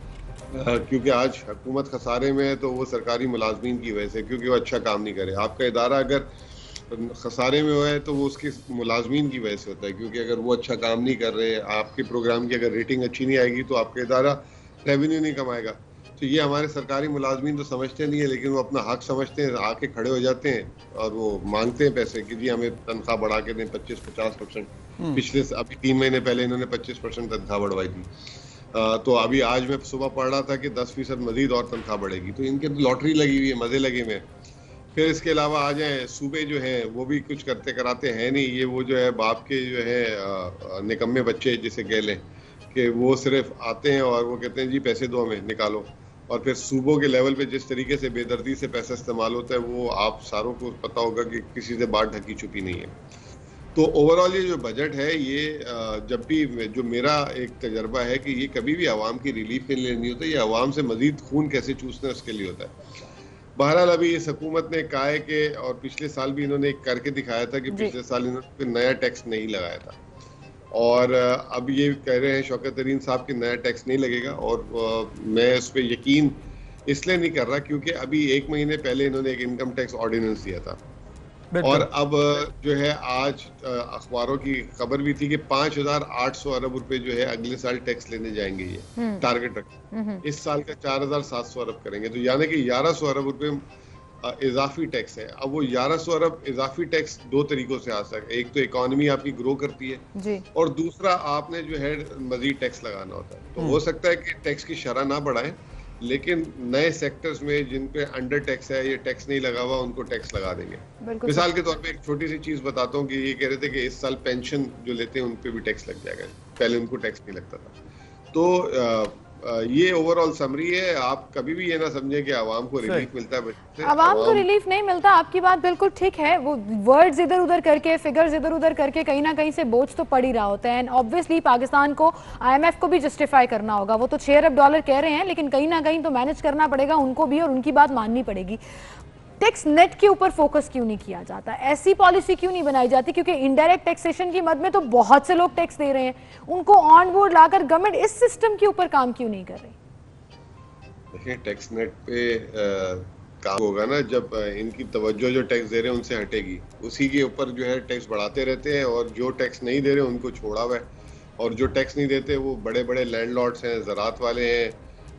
क्योंकि आज हुकूमत खसारे में है तो वो सरकारी मुलाजमीन की वजह से, क्योंकि वो अच्छा काम नहीं करे। आपका इदारा अगर खसारे में हुआ है तो वो उसके मुलाजमीन की वजह से होता है, क्योंकि अगर वो अच्छा काम नहीं कर रहे, आपके प्रोग्राम की अगर रेटिंग अच्छी नहीं आएगी तो आपका इदारा रेवेन्यू नहीं कमाएगा। तो ये हमारे सरकारी मुलाजमीन तो समझते नहीं है, लेकिन वो अपना हक समझते हैं, आके खड़े हो जाते हैं और वो मांगते हैं पैसे कि जी हमें तनख्वाह बढ़ा के दें 25-50%। पिछले अभी 3 महीने पहले इन्होंने 25% तनख्वाह बढ़वाई थी। तो अभी आज मैं सुबह पढ़ रहा था कि 10% मजीद और तनख्वाह बढ़ेगी। तो इनके लॉटरी लगी हुई है, मजे लगे हुए। फिर इसके अलावा आ जाए सूबे जो हैं वो भी कुछ करते कराते हैं नहीं। ये वो जो है बाप के जो है निकम्मे बच्चे जिसे कह लें, कि वो सिर्फ आते हैं और वो कहते हैं जी पैसे दो हमें निकालो, और फिर सूबों के लेवल पे जिस तरीके से बेदर्दी से पैसा इस्तेमाल होता है वो आप सारों को पता होगा कि किसी से बात ढकी छुपी नहीं है। तो ओवरऑल ये जो बजट है, ये जब भी जो मेरा एक तजर्बा है कि ये कभी भी आवाम की रिलीफ के लिए नहीं होता, ये आवाम से मजीद खून कैसे चूसना है उसके लिए होता है। बहरहाल अभी इस हुकूमत ने कहा है कि, और पिछले साल भी इन्होंने करके दिखाया था कि पिछले साल इन्होंने नया टैक्स नहीं लगाया था, और अब ये कह रहे हैं शौकत तरीन साहब कि नया टैक्स नहीं लगेगा। और मैं उस पर यकीन इसलिए नहीं कर रहा क्योंकि अभी 1 महीने पहले इन्होंने एक इनकम टैक्स ऑर्डिनेंस दिया था, और अब जो है आज अखबारों की खबर भी थी कि 5,800 अरब रुपए जो है अगले साल टैक्स लेने जाएंगे। ये टारगेट रखें। इस साल का 4,700 अरब करेंगे, तो यानी कि 1,100 अरब रुपए इजाफी टैक्स है। अब वो 1,100 अरब इजाफी टैक्स 2 तरीकों से आ सकता है। एक तो इकोनॉमी आपकी ग्रो करती है और दूसरा आपने जो है मजीद टैक्स लगाना होता है। तो हो सकता है कि टैक्स की शरह ना बढ़ाएं, लेकिन नए सेक्टर्स में जिन पे अंडर टैक्स है, ये टैक्स नहीं लगा हुआ, उनको टैक्स लगा देंगे। मिसाल के तौर पे एक छोटी सी चीज बताता हूँ कि ये कह रहे थे कि इस साल पेंशन जो लेते हैं उन पे भी टैक्स लग जाएगा, पहले उनको टैक्स नहीं लगता था। तो ये ओवरऑल समरी है। आप कभी भी ये ना समझे कि आवाम को रिलीफ मिलता है। आवाम को रिलीफ नहीं मिलता, आपकी बात बिल्कुल ठीक है। वो वर्ड्स इधर उधर करके, फिगर्स इधर उधर करके कहीं ना कहीं से बोझ तो पड़ ही रहा होता है। एंड ऑब्वियसली पाकिस्तान को IMF को भी जस्टिफाई करना होगा। वो तो $6 अरब कह रहे हैं, लेकिन कहीं ना कहीं तो मैनेज करना पड़ेगा उनको भी, और उनकी बात माननी पड़ेगी। टैक्स नेट के ऊपर फोकस क्यों नहीं किया जाता? ऐसी पॉलिसी क्यों नहीं बनाई जाती? क्योंकि इनडायरेक्ट टैक्सेशन की मद में तो बहुत से लोग टैक्स दे रहे हैं, उनको ऑन बोर्ड लाकर गवर्नमेंट इस सिस्टम के ऊपर काम क्यों नहीं कर रही? देखिए, टैक्स नेट पे काम होगा ना जब इनकी तवज्जो जो टैक्स दे रहे हैं उनसे हटेगी, उसी के ऊपर जो है टैक्स बढ़ाते रहते हैं, और जो टैक्स नहीं दे रहे उनको छोड़ा हुआ है, और जो टैक्स नहीं देते वो बड़े बड़े लैंडलॉर्ड्स हैं, ज़राअत वाले हैं।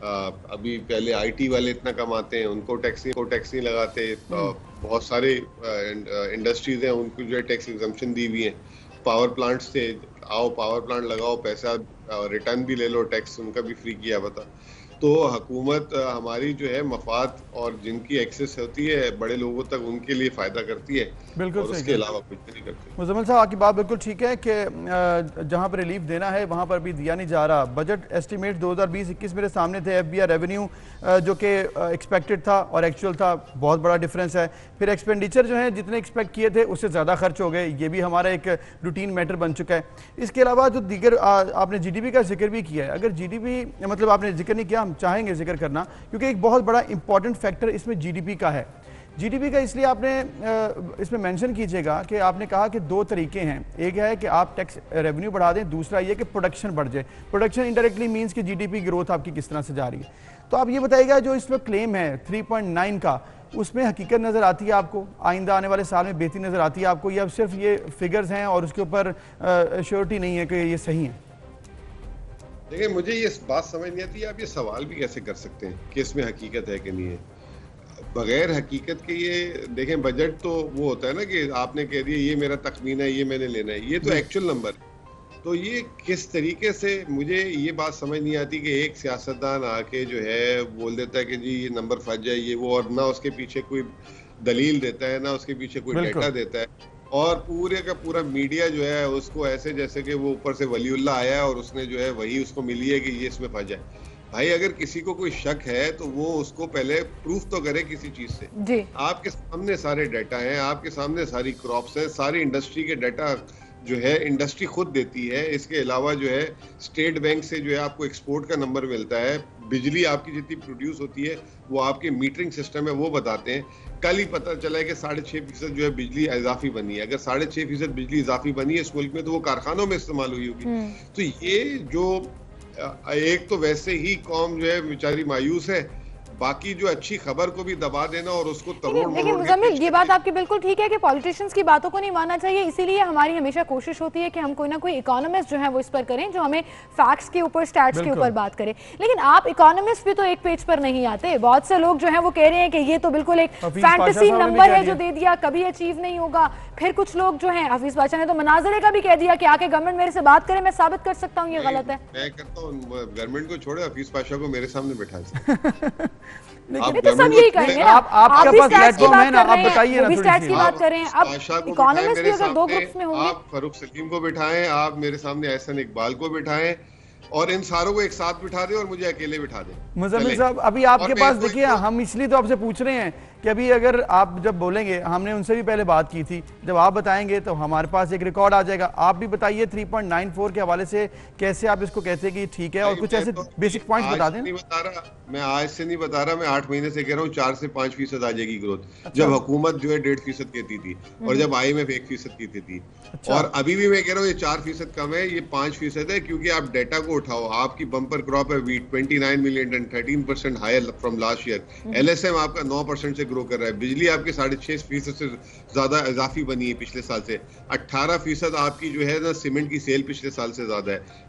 अभी पहले IT वाले इतना कमाते हैं, उनको टैक्स नहीं लगाते। बहुत सारे इंडस्ट्रीज हैं, उनको जो है टैक्स एग्जम्पशन दी हुई है। पावर प्लांट्स से आओ, पावर प्लांट लगाओ, पैसा रिटर्न भी ले लो, टैक्स उनका भी फ्री किया बता। तो हुकूमत हमारी जो है मफाद और जिनकी एक्सेस होती है बड़े लोगों तक, उनके लिए फ़ायदा करती है, बिल्कुल, और उसके अलावा कुछ नहीं करती। मुज़म्मिल साहब, आपकी बात बिल्कुल ठीक है कि जहां पर रिलीफ देना है वहां पर भी दिया नहीं जा रहा। बजट एस्टिमेट 2020-21 मेरे सामने थे। FBI रेवेन्यू जो कि एक्सपेक्टेड था और एक्चुअल था, बहुत बड़ा डिफरेंस है। फिर एक्सपेंडिचर जो है जितने एक्सपेक्ट किए थे उससे ज़्यादा खर्च हो गए, ये भी हमारा एक रूटीन मैटर बन चुका है। इसके अलावा जो दीगर आपने GDP का जिक्र भी किया है, अगर GDP मतलब आपने जिक्र नहीं किया, चाहेंगे जिक्र करना, क्योंकि एक बहुत बड़ा इंपॉर्टेंट फैक्टर इसमें GDP का है। GDP का इसलिए आपने इसमें मेंशन कीजिएगा कि आपने कहा कि 2 तरीके हैं। एक है कि आप टैक्स रेवेन्यू बढ़ा दें, दूसरा ये कि प्रोडक्शन बढ़ जाए। प्रोडक्शन इनडायरेक्टली मींस कि GDP ग्रोथ आपकी किस तरह से जा रही है। तो आप ये बताइएगा, जो इसमें क्लेम है 3.9 का, उसमें हकीकत नज़र आती है आपको? आइंदा आने वाले साल में बेहतरी नज़र आती है आपको, या सिर्फ ये फिगर्स हैं और उसके ऊपर श्योरिटी नहीं है कि ये सही है? देखिए, मुझे ये बात समझ नहीं आती, आप ये सवाल भी कैसे कर सकते हैं कि इसमें हकीकत है कि नहीं है। बगैर हकीकत के ये देखें, बजट तो वो होता है ना कि आपने कह दिया ये मेरा तखमीना है, ये मैंने लेना है, ये तो एक्चुअल नंबर है। तो ये किस तरीके से, मुझे ये बात समझ नहीं आती कि एक सियासतदान आके जो है बोल देता है कि जी ये नंबर फंस जाए ये वो, और ना उसके पीछे कोई दलील देता है, ना उसके पीछे कोई डेटा देता है, और पूरे का पूरा मीडिया जो है उसको ऐसे जैसे कि वो ऊपर से वलीउल्लाह आया है और उसने जो है वही उसको मिली है कि ये इसमें फंस जाए। भाई अगर किसी को कोई शक है तो वो उसको पहले प्रूफ तो करे किसी चीज से। जी। आपके सामने सारे डाटा हैं, आपके सामने सारी क्रॉप्स हैं, सारी इंडस्ट्री के डाटा जो है इंडस्ट्री खुद देती है। इसके अलावा जो है स्टेट बैंक से जो है आपको एक्सपोर्ट का नंबर मिलता है, बिजली आपकी जितनी प्रोड्यूस होती है वो आपके मीटरिंग सिस्टम है वो बताते हैं। कल ही पता चला है कि 6.5% जो है बिजली इजाफी बनी है। अगर 6.5% बिजली इजाफी बनी है इस मुल्क में तो वो कारखानों में इस्तेमाल हुई होगी। तो ये जो एक तो वैसे ही कौम जो है बेचारी मायूस है, बाकी जो अच्छी खबर को भी दबा देना और उसको लेकिन मुजम्मिल ये बात आपकी बिल्कुल ठीक है कि पॉलिटिशियंस की बातों को नहीं मानना चाहिए, इसीलिए हमारी हमेशा कोशिश होती है कि हम कोई ना कोई इकोनॉमिस्ट जो है वो इस पर करें जो हमें फैक्ट्स के ऊपर स्टैट्स के ऊपर बात करें। लेकिन आप इकोनॉमिस्ट भी तो एक पेज पर नहीं आते। बहुत से लोग जो है वो कह रहे हैं कि ये तो बिल्कुल एक फैंटेसी नंबर है जो दे दिया, कभी अचीव नहीं होगा। फिर कुछ लोग जो है, हफीज बादशाह ने तो मनाजरे का भी कह दिया कि आके गवर्नमेंट मेरे से बात करे, मैं साबित कर सकता हूँ ये गलत है। मैं कहता हूँ गवर्नमेंट को छोड़े, हफीज पाशा को मेरे सामने बैठा तो सब यही करेंगे। आपके पास प्लेटफॉर्म है ना, आप बताइए ना, स्टैट्स की बात करें। अब इकोनॉमिस्ट भी अगर दो ग्रुप्स में होंगे, आप फरूख सलीम को बिठाएं, आप मेरे सामने एहसन इकबाल को बिठाएं, और इन सारों को एक साथ बिठा दें और मुझे अकेले बिठा दें। मुजम्मिल साहब अभी आपके पास देखिए, हम इसलिए तो आपसे पूछ रहे हैं कि अभी अगर आप जब बोलेंगे, हमने उनसे भी पहले बात की थी, जब आप बताएंगे तो हमारे पास एक रिकॉर्ड आ जाएगा। आप भी बताइए 3.94 के हवाले से कैसे आप इसको कहते हैं कि ठीक है, और कुछ ऐसे बेसिक पॉइंट्स बता दें। नहीं बता रहा मैं, आज से नहीं बता रहा मैं, 8 महीने से कह रहा हूँ 4 से 5% आ जाएगी ग्रोथ। जब हुकूमत जो है 1.5% कहती थी और जब IMF 1% कहती थी, और अभी भी मैं कह रहा हूँ ये 4% कम है, ये 5% है, क्योंकि आप डेटा को उठाओ। आपकी बम्पर क्रॉप है wheat 29 million ton, 13% higher from last year. LSM आपका 9% से ग्रो कर रहा है। बिजली आपके 6.5% से ज्यादा इजाफी बनी है पिछले साल से। 18% आपकी जो है ना सीमेंट की सेल पिछले साल से ज्यादा है।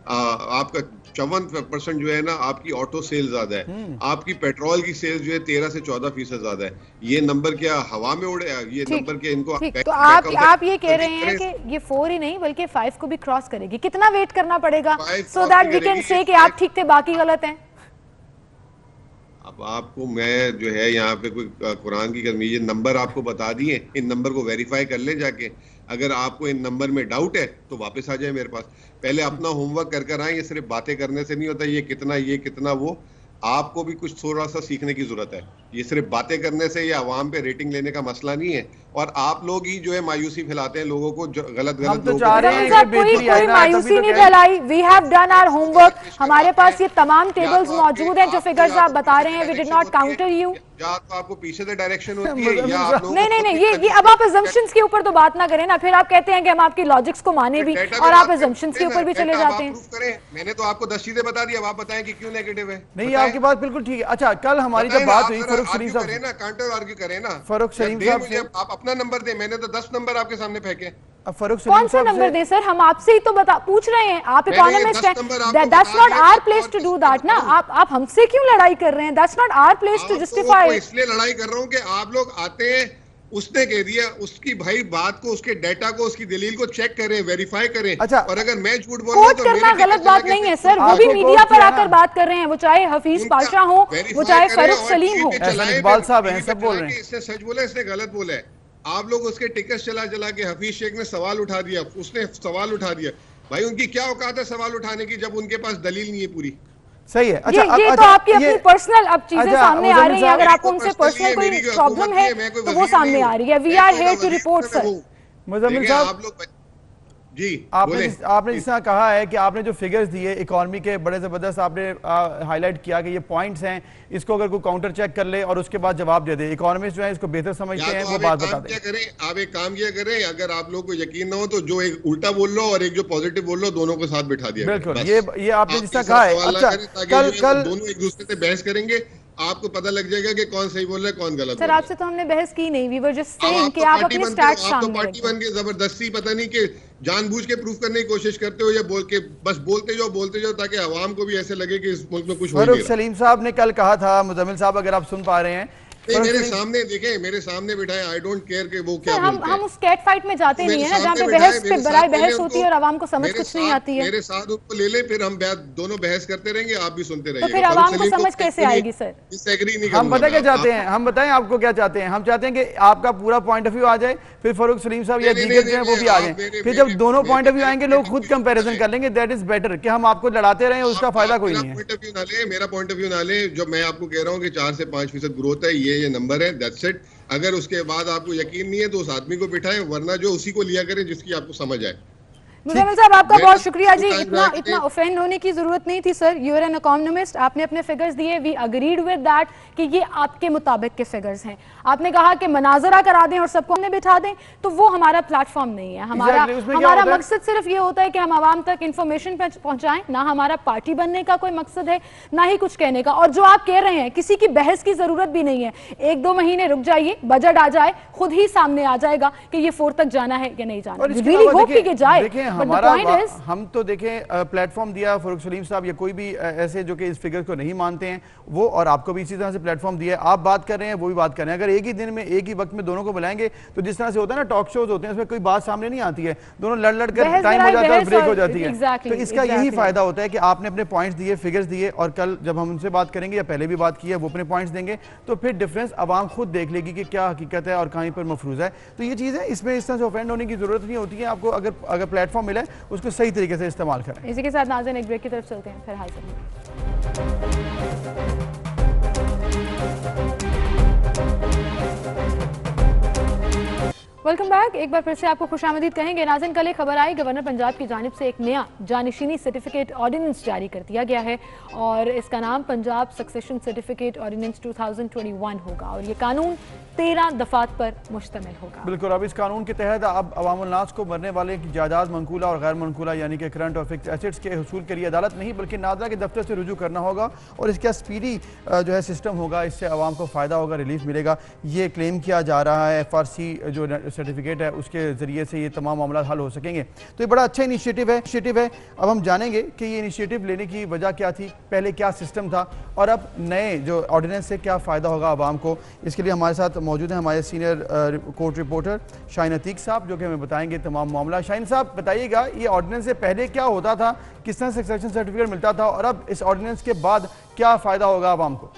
आपका 54% जो है ना आपकी ऑटो सेल ज्यादा है। आपकी पेट्रोल की सेल जो है 13 से 14% ज्यादा है। ये नंबर क्या हवा में उड़े? ये नंबर क्या इनको तो आप ये कह रहे हैं कि ये 4 ही नहीं बल्कि 5 को भी क्रॉस करेगी? कितना वेट करना पड़ेगा so that we can say कि आप ठीक थे बाकी गलत हैं? अब आपको मैं जो है यहाँ पे कोई कुरान की कसम, ये नंबर आपको बता दिए, इन नंबर को वेरीफाई कर ले जाके। अगर आपको इन नंबर में डाउट है तो वापस आ जाए मेरे पास। पहले अपना होमवर्क कर आए, ये सिर्फ बातें करने से नहीं होता। ये कितना वो, आपको भी कुछ थोड़ा सा सीखने की जरूरत है। ये सिर्फ बातें करने से या आवाम पे रेटिंग लेने का मसला नहीं है। और आप लोग ही जो है मायूसी फैलाते हैं लोगों को, गलत तो कोई मायूसी नहीं फैलाई। We have done our homework. हमारे पास ये तमाम टेबल्स मौजूद हैं जो फिगर्स आप बता रहे हैं। We did not counter you. या तो आपको पीछे से डायरेक्शन होती है या आप लोग नहीं, ये अब आप अजम्पशंस के ऊपर तो बात ना करें ना। फिर आप कहते हैं कि हम आपकी लॉजिक्स को माने भी, और आप अजम्पशंस के ऊपर भी चले जाते हैं। मैंने तो आपको 10 चीजें बता दी, अब आप बताएं कि क्यों नेगेटिव है। नहीं, आपकी बात बिल्कुल ठीक है। अच्छा, कल हमारी जब बात हुई फरूख सलीम साहब, करें ना, काउंटर आर्ग्यू करें ना। फरूख सलीम साहब से आप अपना नंबर दें, मैंने तो 10 नंबर आपके सामने फेंके। कौन सा नंबर दे सर? हम आपसे ही तो पूछ रहे हैं। आप इकोनॉमिस्ट हैं। That's not our place to do that ना। आप हमसे क्यों लड़ाई कर रहे हैं? That's not our place to justify. इसलिए लड़ाई कर रहा हूं कि आप लोग आते हैं, उसने कह दिया, उसकी भाई बात को, उसके डेटा को, उसकी दलील को चेक करें, वेरीफाई करें। अच्छा, और अगर मैं झूठ बोल रहा हूं तो करना गलत बात नहीं है सर। वो भी मीडिया पर आकर बात कर रहे हैं, वो चाहे हफीज पाशा हो, वो चाहे फरूख सलीम हो। इकबाल साहब हैं, सब बोल रहे हैं। इसने सच बोला, इसने गलत बोला है। आप लोग उसके टिकट चला के हफीज शेख ने सवाल उठा दिया, उसने सवाल उठा दिया। भाई उनकी क्या औकात है सवाल उठाने की जब उनके पास दलील नहीं है पूरी? सही है। अच्छा, ये तो आपकी अपनी पर्सनल अब चीजें सामने आ रही हैं। अगर आपको उनसे पर्सनल कोई प्रॉब्लम है तो वो सामने आ रही है। We are here to report sir. Muzammil साहब, आप लोग जी आपने जिस तरह कहा है कि आपने जो फिगर्स दिए इकोनॉमी के बड़े जबरदस्त आपने हाईलाइट किया कि ये पॉइंट्स हैं, इसको अगर कोई काउंटर चेक कर ले और उसके बाद जवाब दे दे। इकोनॉमिस्ट जो है इसको बेहतर समझते हैं, वो बात बता दें। आप एक काम किया करें, अगर आप लोग को यकीन ना हो तो जो एक उल्टा बोल लो और एक जो पॉजिटिव बोल लो, दोनों को साथ बिठा दिया। बिल्कुल, ये आपने जिस तरह कहा है। अच्छा, कल दोनों एक दूसरे से बहस करेंगे, आपको पता लग जाएगा कि कौन सही बोल रहा है कौन गलत। सर आपसे तो हमने बहस की नहीं, वी वर जस्ट सेइंग कि आप अपने स्टैट्स सामने रखें। पार्टी बन के जबरदस्ती पता नहीं कि जानबूझ के प्रूफ करने की कोशिश करते हो या बोल के बस बोलते जाओ ताकि आवाम को भी ऐसे लगे कि इस मुल्क में कुछ हो नहीं रहा। फरूख सलीम साहब ने कल कहा था, मुजम्मिल साहब अगर आप सुन पा रहे हैं, नहीं, मेरे सामने देखें, मेरे सामने बिठाएं, आई डोंट केयर कि वो क्या बोलते हैं। हम उस कैट फाइट में जाते नहीं है ना, जहाँ पे बहस पे बड़ाई बहस होती है और आवाम को समझ कुछ नहीं आती है। मेरे साथ उनको ले ले, फिर हम दोनों बहस करते रहेंगे, आप भी सुनते रहिए। तो फिर आवाम को समझ कैसे आएगी सर? हम पता क्या चाहते हैं, हम बताएं आपको क्या चाहते हैं। हम चाहते हैं कि आपका पूरा पॉइंट ऑफ व्यू आ जाए, फिर फारूक सलीम साहब या दीगर जो है वो भी आ जाए। फिर जब दोनों पॉइंट ऑफ व्यू आएंगे, लोग खुद कंपैरिजन कर लेंगे। दैट इज बेटर कि हम आपको लड़ाते रहें, उसका फायदा कोई नहीं है। मेरा पॉइंट ऑफ व्यू ना ले, जो मैं आपको कह रहा हूँ कि 4 से 5% ग्रोथ है, ये नंबर है, दैट्स इट। अगर उसके बाद आपको यकीन नहीं है तो उस आदमी को बिठाएं, वरना जो उसी को लिया करें जिसकी आपको समझ आए। मुजम्मिल साहब आपका बहुत शुक्रिया जी, इतना ऑफेंड होने की जरूरत नहीं थी sir. You are an economist, आपने अपने फिगर्स दिए, वी अग्रीड विद दैट कि ये आपके मुताबिक के फिगर्स हैं। आपने कहा कि मनाजरा करा दें और सबको हमने बिठा दें, तो वो हमारा प्लेटफॉर्म नहीं है। हमारा मकसद सिर्फ ये होता है कि हम आवाम तक इंफॉर्मेशन पहुंचाएं, ना हमारा पार्टी बनने का कोई मकसद है, ना ही कुछ कहने का। और जो आप कह रहे हैं, किसी की बहस की जरूरत भी नहीं है। 1-2 महीने रुक जाइए, बजट आ जाए, खुद ही सामने आ जाएगा कि ये 4 तक जाना है या नहीं जाना। रियली होप कि जाए। हम तो देखें प्लेटफॉर्म दिया फारूक सलीम साहब या कोई भी ऐसे जो कि इस फिगर को नहीं मानते हैं, वो और आपको भी इसी तरह से प्लेटफॉर्म दिया। आप बात कर रहे हैं, वो भी बात कर रहे हैं। अगर एक ही दिन में एक ही वक्त में दोनों को बुलाएंगे तो जिस तरह से होता है ना, टॉक शोज होते हैं, उसमें कोई बात सामने नहीं आती है, दोनों लड़ कर टाइम हो जाता है और ब्रेक हो जाती है। तो इसका यही फायदा होता है कि आपने अपने पॉइंट्स दिए, फिगर्स दिए, और कल जब हम उनसे बात करेंगे या पहले भी बात की है, वो अपने पॉइंट्स देंगे, तो फिर डिफरेंस आवाम खुद देख लेगी कि क्या हकीकत है और कहीं पर मफरूज है। तो ये चीज़ है, इसमें इस तरह से ऑफेंड होने की जरूरत नहीं होती है। आपको अगर प्लेटफॉर्म मिले उसको सही तरीके से इस्तेमाल करें। इसी के साथ नाज़रीन एक ब्रेक की तरफ चलते हैं, फिर हाजिर हैं। Welcome back. एक बार फिर से आपको खुशामदीद कहेंगे। नाज़रीन, कल एक खबर आई, गवर्नर पंजाब की जानिब से एक नया जानशीनी सर्टिफिकेट ऑर्डिनेंस जारी कर दिया गया है और इसका नाम पंजाब सक्सेशन सर्टिफिकेट ऑर्डिनेंस 2021 होगा और ये कानून 13 दफात पर मुश्तमिल होगा। बिल्कुल। अब इस कानून के तहत अब अवामुल नास को मरने वाले की जायदाद मनकूला और गैर मनकूला यानी कि करंट और फिक्स एसेट्स के हसूल के लिए अदालत नहीं बल्कि नादरा के दफ्तर से रुजू करना होगा और इसका स्पीडी जो है सिस्टम होगा। इससे अवाम को फ़ायदा होगा, रिलीफ मिलेगा, ये क्लेम किया जा रहा है। FRC जो सर्टिफिकेट है उसके ज़रिए से ये तमाम मामला हल हो सकेंगे। तो ये बड़ा अच्छा इनिशिएटिव है। अब हम जानेंगे कि ये इनिशिएटिव लेने की वजह क्या थी, पहले क्या सिस्टम था और अब नए जो ऑर्डिनेंस से क्या फ़ायदा होगा आवाम को। इसके लिए हमारे साथ मौजूद हैं हमारे senior court reporter Shaheen Atiq साहब, जो कि हमें बताएंगे तमाम मामला। शाहीन साहब, बताइएगा ये ऑर्डिनेंस से पहले क्या होता था, किस तरह सक्सेशन सर्टिफिकेट मिलता था और अब इस ऑर्डिनेंस के बाद क्या फ़ायदा होगा आवाम को?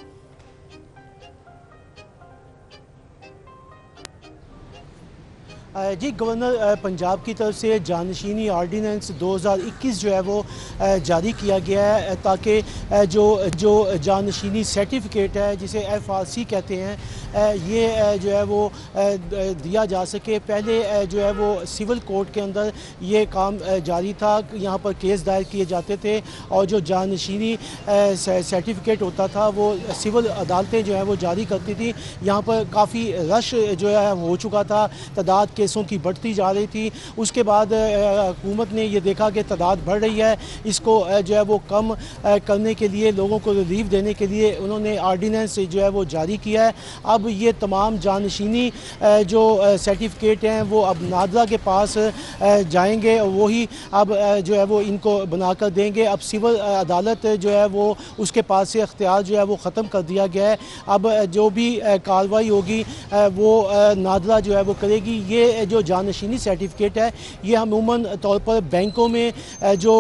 जी, गवर्नर पंजाब की तरफ से जानशीनी ऑर्डिनेंस 2021 जो है वो जारी किया गया है ताकि जो जानशीनी सर्टिफिकेट है जिसे FRC कहते हैं, ये जो है वो दिया जा सके। पहले जो है वो सिविल कोर्ट के अंदर ये काम जारी था, यहाँ पर केस दायर किए जाते थे और जो जानशीनी सर्टिफिकेट होता था वो सिविल अदालतें जो है वो जारी करती थी। यहाँ पर काफ़ी रश जो है हो चुका था, तादाद केसों की बढ़ती जा रही थी। उसके बाद हुकूमत ने ये देखा कि तादाद बढ़ रही है, इसको जो है वो कम करने के लिए, लोगों को रिलीफ देने के लिए उन्होंने ऑर्डिनेंस जो है वो जारी किया है। अब ये तमाम जानशीनी जो सर्टिफिकेट हैं वो अब नादरा के पास जाएंगे और वही अब जो है वो इनको बनाकर देंगे। अब सिविल अदालत जो है वो उसके पास से अख्तियार जो है वो ख़त्म कर दिया गया है। अब जो भी कार्रवाई होगी वो नादरा जो है वो करेगी। ये जो जानशीनी सर्टिफिकेट है ये अमूमन तौर पर बैंकों में जो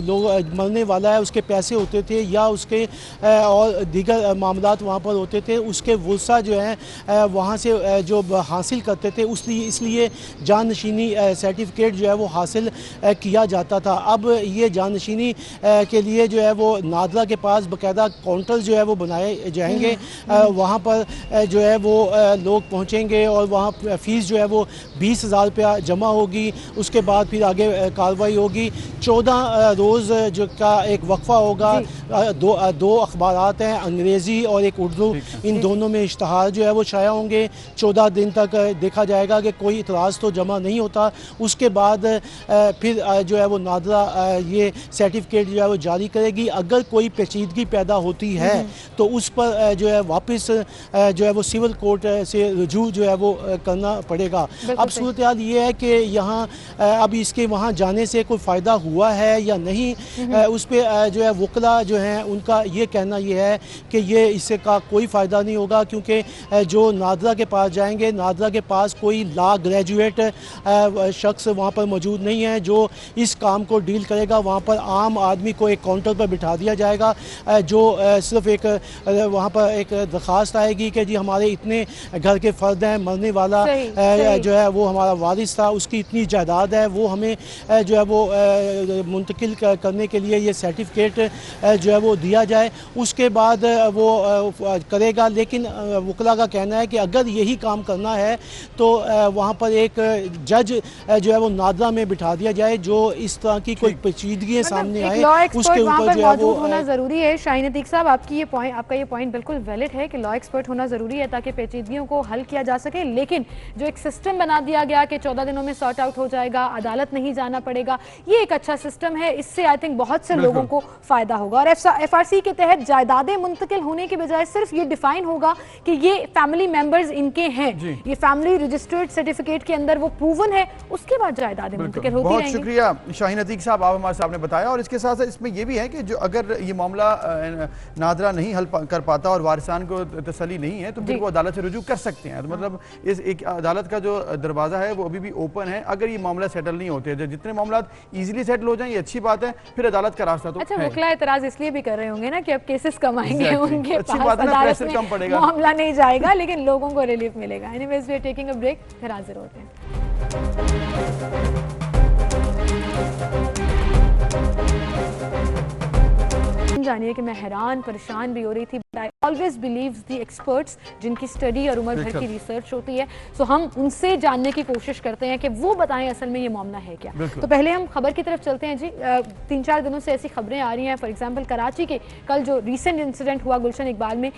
लोग मरने वाला है उसके पैसे होते थे या उसके और दीगर मामलात वहाँ पर होते थे, उसके वुसा जो है वहाँ से जो हासिल करते थे, इसलिए जानशीनी सर्टिफिकेट जो है वो हासिल किया जाता था। अब ये जानशीनी के लिए जो है वो नादरा के पास बाकायदा काउंटर जो है वो बनाए जाएंगे। वहाँ पर जो है वो लोग पहुँचेंगे और वहाँ फ़ीस जो है वो 20,000 रुपया जमा होगी। उसके बाद फिर आगे कार्रवाई होगी। 14 रोज़ जो का एक वक्फा होगा। दो अखबारात हैं, अंग्रेज़ी और एक उर्दू, इन दोनों में इश्तहार जो है वो शाया होंगे। 14 दिन तक देखा जाएगा कि कोई इतराज़ तो जमा नहीं होता। उसके बाद फिर जो है वो नादरा ये सर्टिफिकेट जो है वो जारी करेगी। अगर कोई पेचीदगी पैदा होती है तो उस पर जो है वापस जो है वो सिविल कोर्ट से रुजू जो है वो करना पड़ेगा। अब सूरत हाल ये है कि यहाँ अब इसके वहाँ जाने से कोई फ़ायदा हुआ है या नहीं, उस पर जो है वकला जो हैं उनका ये कहना ये है कि ये इससे का कोई फ़ायदा नहीं होगा, क्योंकि जो नादरा के पास जाएंगे, नादरा के पास कोई लॉ ग्रेजुएट शख्स वहाँ पर मौजूद नहीं है जो इस काम को डील करेगा। वहाँ पर आम आदमी को एक काउंटर पर बिठा दिया जाएगा, जो सिर्फ एक वहाँ पर एक दरख्वास्त आएगी कि जी हमारे इतने घर के फ़र्द हैं, मरने वाला जो है वो हमारा वारिस था, उसकी इतनी जायदाद है, वो हमें जो है वो मुंतकिल करने के लिए ये सर्टिफिकेट जो है वो दिया जाए, उसके बाद वो करेगा। लेकिन वकला का कहना है कि अगर यही काम करना है तो वहाँ पर एक जज जो है वो नादरा में बिठा दिया जाए, जो इस तरह की कोई पेचीदगी सामने आए उसके ऊपर जो है वो होना ज़रूरी है। शाहीन अतीक साहब, आपका ये पॉइंट बिल्कुल वैलिड है कि लॉ एक्सपर्ट होना ज़रूरी है ताकि पेचीदगियों को हल किया जा सके, लेकिन जो एक सिस्टम बना दिया गया कि 14 दिनों में सॉर्ट आउट हो जाएगा, अदालत नहीं जाना पड़ेगा, ये एक अच्छा सिस्टम है। इससे आई थिंक बहुत से लोगों को फ़ायदा होगा। और FRC के तहत जायदादें मुंतकिल होने के बजाय सिर्फ ये डिफाइन होगा कि ये फैमिली मेंबर्स इनके हैं, ये फैमिली रजिस्टर्ड सर्टिफिकेट के अंदर वो प्रूवन है, उसके बाद जायदादें मुंतकिल होती रहेंगी। बहुत शुक्रिया शाहीन अतीक साहब, आप हमारे सामने बताया। और इसके साथ साथ इसमें यह भी है कि जो अगर ये मामला नादरा नहीं हल कर पाता और वारिसान को तसल्ली नहीं है तो फिर वो अदालत से रुजू कर सकते हैं। तो मतलब इस एक अदालत का जो दरवाज़ा है वो अभी भी ओपन है। अगर ये मामला सेटल नहीं होते, जितने मामला इजीली सेटल हो जाए ये अच्छी बात है, फिर अदालत का रास्ता तो अच्छा, वकला एतराज इसलिए भी कर रहे होंगे ना कि अब केसेस कम आएंगे, उनके अच्छी पास बात है ना, अदालत प्रेशर में कम पड़ेगा, मामला नहीं जाएगा, लेकिन लोगों को रिलीफ मिलेगा। Anyways we are taking a break, फिर हाजिर होते हैं। जानिए कि मैं हैरान परेशान भी हो रही थी, but I always believe the experts जिनकी स्टडी और उम्र भर की रिसर्च होती है, सो हम उनसे जानने की कोशिश करते हैं कि वो बताएं असल में ये मामला है क्या। तो पहले हम खबर की तरफ चलते हैं जी। 3-4 दिनों से ऐसी खबरें आ रही हैं, फॉर एग्जांपल कराची के कल जो रिसेंट इंसिडेंट हुआ गुलशन इकबाल में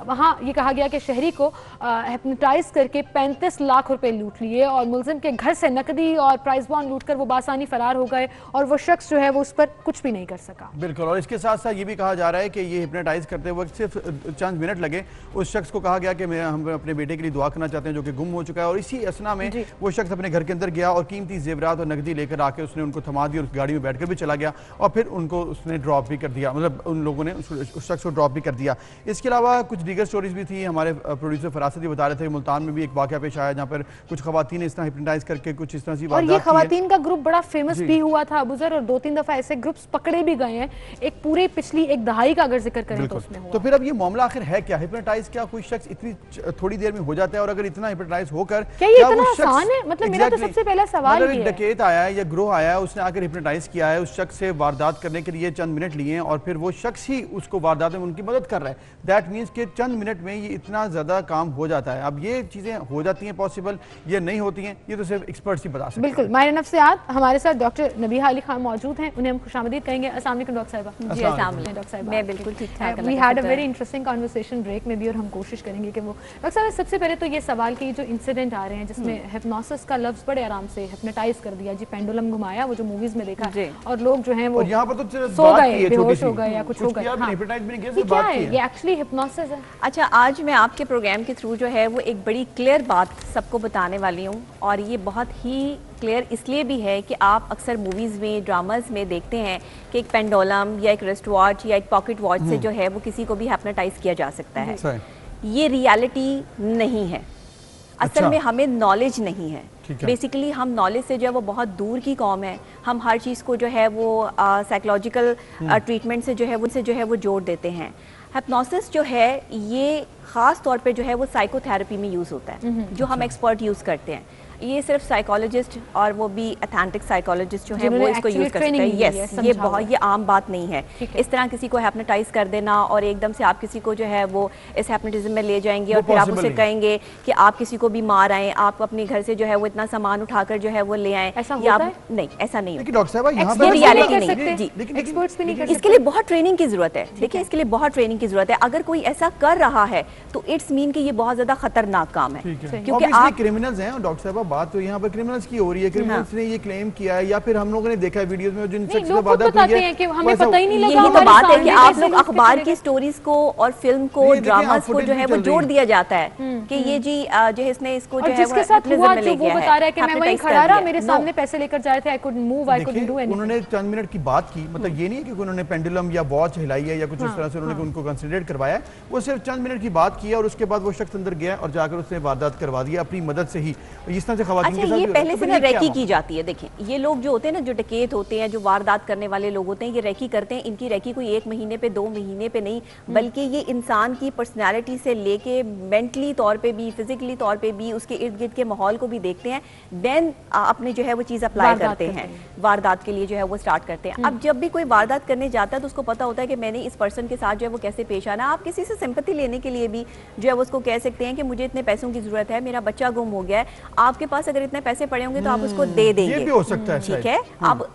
वहाँ ये कहा गया कि शहरी को हिप्नोटाइज करके 35 लाख रुपए लूट लिए और मुलजिम के घर से नकदी और प्राइस बॉन्ड लूट कर वो बासानी फरार हो गए और वो शख्स जो है वो उस पर कुछ भी नहीं कर सका। बिल्कुल। और इसके साथ साथ ये भी कहा जा रहा है कि ये हिप्नोटाइज करते वक्त सिर्फ चंद मिनट लगे। उस शख्स को कहा गया कि हम अपने बेटे के लिए दुआ करना चाहते हैं जो कि गुम हो चुका है, और इसी असना में वो शख्स अपने घर के अंदर गया और कीमती जेवरात और नकदी लेकर आके उसने उनको थमा दी और उस गाड़ी में बैठकर भी चला गया और फिर उनको उसने ड्रॉप भी कर दिया, मतलब उन लोगों ने उस शख्स को ड्रॉप भी कर दिया। इसके अलावा कुछ दीगर स्टोरीज भी थी। हमारे प्रोड्यूसर फरासत भी बता रहे थे मुल्तान में भी एक वाक़या पेश आया जहाँ पर कुछ खवातीन इस तरह हिप्नोटाइज करके कुछ इस तरह से, और ये खवातीन का ग्रुप बड़ा फेमस भी हुआ था अबूजर, और 2-3 दफा ऐसे ग्रुप्स पकड़े भी गए हैं। एक पूरी पिछली एक दहाई का अगर जिक्र करें तो उसमें हुआ। तो फिर अब ये मामला आखिर है क्या? हिप्नोटाइज क्या कोई शख्स इतनी थोड़ी देर में हो जाता है? और अगर इतना हिप्नोटाइज होकर क्या ये इतना आसान है? मतलब मेरा तो सबसे पहला सवाल ये है, डकैत आया है या ग्रोह आया है, उसने आकर हिप्नोटाइज किया है, उस शख्स से वारदात करने के लिए चंद मिनट लिए हैं और फिर वो शख्स ही उसको वारदात में उनकी मदद कर रहा है। दैट मीन्स कि चंद मिनट में ये इतना ज्यादा काम हो जाता है। अब ये चीजें हो जाती हैं पॉसिबल या नहीं होती हैं, ये तो सिर्फ एक्सपर्ट्स ही बता सकते हैं। बिल्कुल। माहिर नफ्सियात हमारे साथ डॉक्टर नबीहा अली खान मौजूद हैं, उन्हें हम खुशामदीद कहेंगे। अस्सलाम वालेकुम डॉक्टर साहिबा। जी अस्सलाम वालेकुम डॉक्टर साहिबा, मैं बिल्कुल ठीक ठाक। We had a very interesting conversation break में भी, और हम कोशिश करेंगे कि वो डॉक्टर साहब सबसे पहले तो ये सवाल कि जो इंसिडेंट आ रहे हैं जिसमें हिप्नोसिस का लफ्ज बड़े आराम से हिप्नोटाइज कर दिया जी, पेंडुलम घुमाया, वो जो मूवीज में देखा और लोग जो हैं वो यहाँ पर तो सो गए, बेहोश हो गए या कुछ हो गया। क्या है ये एक्चुअली हिप्नोसिस है? अच्छा, आज मैं आपके प्रोग्राम के थ्रू जो है वो एक बड़ी क्लियर बात सबको बताने वाली हूँ, और ये बहुत ही क्लियर इसलिए भी है कि आप अक्सर मूवीज़ में, ड्रामाज में देखते हैं कि एक पेंडुलम या एक रिस्ट वॉच या एक पॉकेट वॉच से जो है वो किसी को भी हिप्नोटाइज किया जा सकता है। ये रियलिटी नहीं है। असल में हमें नॉलेज नहीं है। बेसिकली हम नॉलेज से जो है वो बहुत दूर की कौम है। हम हर चीज़ को जो है वो साइकोलॉजिकल ट्रीटमेंट से जो है वो जोड़ देते हैं। हिप्नोसिस जो है ये ख़ास तौर पे जो है वो साइकोथेरेपी में यूज़ होता है, जो हम एक्सपर्ट यूज़ करते हैं। ये सिर्फ साइकोलॉजिस्ट और वो भी अथेंटिक साइकोलॉजिस्ट जो है वो इसको यूज कर सकते हैं। यस, ये आम बात नहीं है। इस तरह किसी को हिप्नोटाइज कर देना और एकदम से आप किसी को जो है वो इस हिप्नोटिज्म में ले जाएंगे और फिर आप उससे कहेंगे कि आप किसी को भी मार आए, आप अपने घर से जो है वो इतना सामान उठाकर जो है वो ले आए, ऐसा नहीं, ऐसा नहीं होता। डॉक्टर साहब यहाँ पर रियलिटी नहीं जी, एक्सपर्ट्स भी नहीं कर सकते। इसके लिए बहुत ट्रेनिंग की जरूरत है। देखिए, इसके लिए बहुत ट्रेनिंग की जरूरत है। अगर कोई ऐसा कर रहा है तो इट्स मीन कि ये बहुत ज्यादा खतरनाक काम है, क्योंकि आप क्रिमिनल्स हैं। डॉक्टर साहब बात तो यहाँ पर क्रिमिनल्स की हो रही है, क्रिमिनल्स ने ये क्लेम किया है या फिर हम लोगों ने देखा है वीडियोस में जिन शख्स से लोग वारदात बताते हुई हैं कि हमें वैसा- पता ही नहीं लगा। यही तो हमारे बात है कि सामने आप कैसे लोग लोग अखबार कैसे की स्टोरीज को और फिल्म को, ये देखिए, ड्रामास आप को footage जो है भी वो चल जोड़ रही दिया जाता है कि ये जी जो है इसने इसको और जो है जिसके वो साथ hypnotism हुआ में जो ले वो गया बता रहा है कि मैं वहीं hypnotize कर खड़ा रहा, दिया। मेरे No. सामने पैसे लेकर जा रहे थे, I could move, I could do anything. उन्होंने चंद मिनट की बात की, मतलब ये नहीं है कि उन्होंने पेंडुलम या वॉच हिलाई है या कुछ इस तरह से उन्होंने उनको कंसिडरेट करवाया, वो सिर्फ चंद मिनट की बात की और उसके बाद वो शख्स अंदर गया और जाकर उसने वारदात करवा दिया अपनी मदद से ही। इस तरह से खवातीन के अच्छा, साथ ये भी होता है। पहले तो से फिर ना ये क्या रेकी हुआ? की जाती है। देखें, ये लोग जो होते हैं ना, जो डकैत होते हैं, जो वारदात करने वाले लोग होते हैं, ये रेकी करते हैं। इनकी रेकी कोई 1 महीने पे 2 महीने पे नहीं, बल्कि ये इंसान की पर्सनैलिटी से लेके मेंटली तौर पे भी, फिजिकली तौर पे भी, उसके इर्द गिर्द के माहौल को भी देखते हैं, देन अपने जो है वो चीज़ अप्लाई वारदात करते करते हैं, वारदात के लिए जो है वो स्टार्ट करते हैं। अब जब भी कोई वारदात करने जाता है तो उसको पता होता है कि मैंने इस पर्सन के साथ जो है वो कैसे पेश आना। आप किसी से सिंपैथी लेने के लिए भी जो है वो उसको कह सकते हैं कि मुझे इतने पैसों की जरूरत है, मेरा बच्चा गुम हो गया है, आपके पास अगर इतने पैसे पड़े होंगे तो आप उसको दे देंगे। ये भी हो सकता है ठीक शायद। है।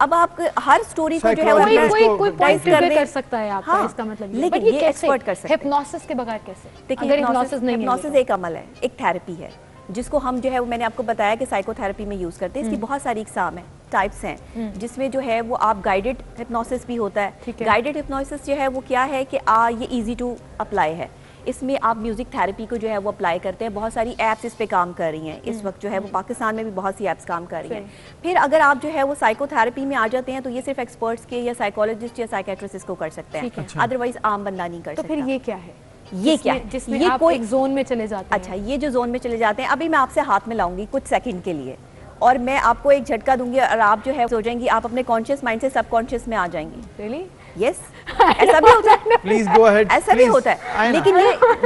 अब आप हर स्टोरी को जो है वो Psychology hypnotize को- कोई hypnotize पॉइंट कर ट्रिगर दें। कर सकता है आपका, हाँ, इसका मतलब ये। लेकिन But ये कैसे? expert कर सकते हैं। हिप्नोसिस के बगैर कैसे? देखिए, अगर हिप्नोसिस नहीं है हिप्नोसिस एक अमल है, एक थेरेपी है, जिसको हम जो है वो मैंने आपको बताया कि साइकोथेरेपी में यूज करते हैं। इसकी बहुत सारी इकसाम है, टाइप्स हैं, जिसमें जो है वो आप गाइडेड हिप्नोसिस भी होता है। ठीक है। गाइडेड हिप्नोसिस जो है वो क्या है कि ये इजी टू अप्लाई है। इसमें आप म्यूजिक थेरेपी को जो है वो अप्लाई करते हैं। बहुत सारी ऐप्स इस पे काम कर रही हैं इस वक्त, जो है वो पाकिस्तान में भी बहुत सी ऐप्स काम कर रही हैं। फिर अगर आप जो है वो साइकोथेरेपी में आ जाते हैं तो ये सिर्फ एक्सपर्ट्स के या साइकोलॉजिस्ट या साइकेट्रिस्ट को कर सकते ठीक हैं, है। अदरवाइज आम बंदा नहीं कर तो सकता। फिर ये क्या है? ये क्या है? जिसमें ये आप कोई एक जोन में चले जाते हैं। अच्छा, ये जो जोन में चले जाते हैं, अभी मैं आपसे हाथ में लाऊंगी कुछ सेकंड के लिए और मैं आपको एक झटका दूंगी और आप जो है सोचेंगी, आप अपने कॉन्शियस माइंड से सबकॉन्शियस में आ जाएंगी। Really? यस, ऐसा भी होता है। Please go ahead. ऐसा भी होता है,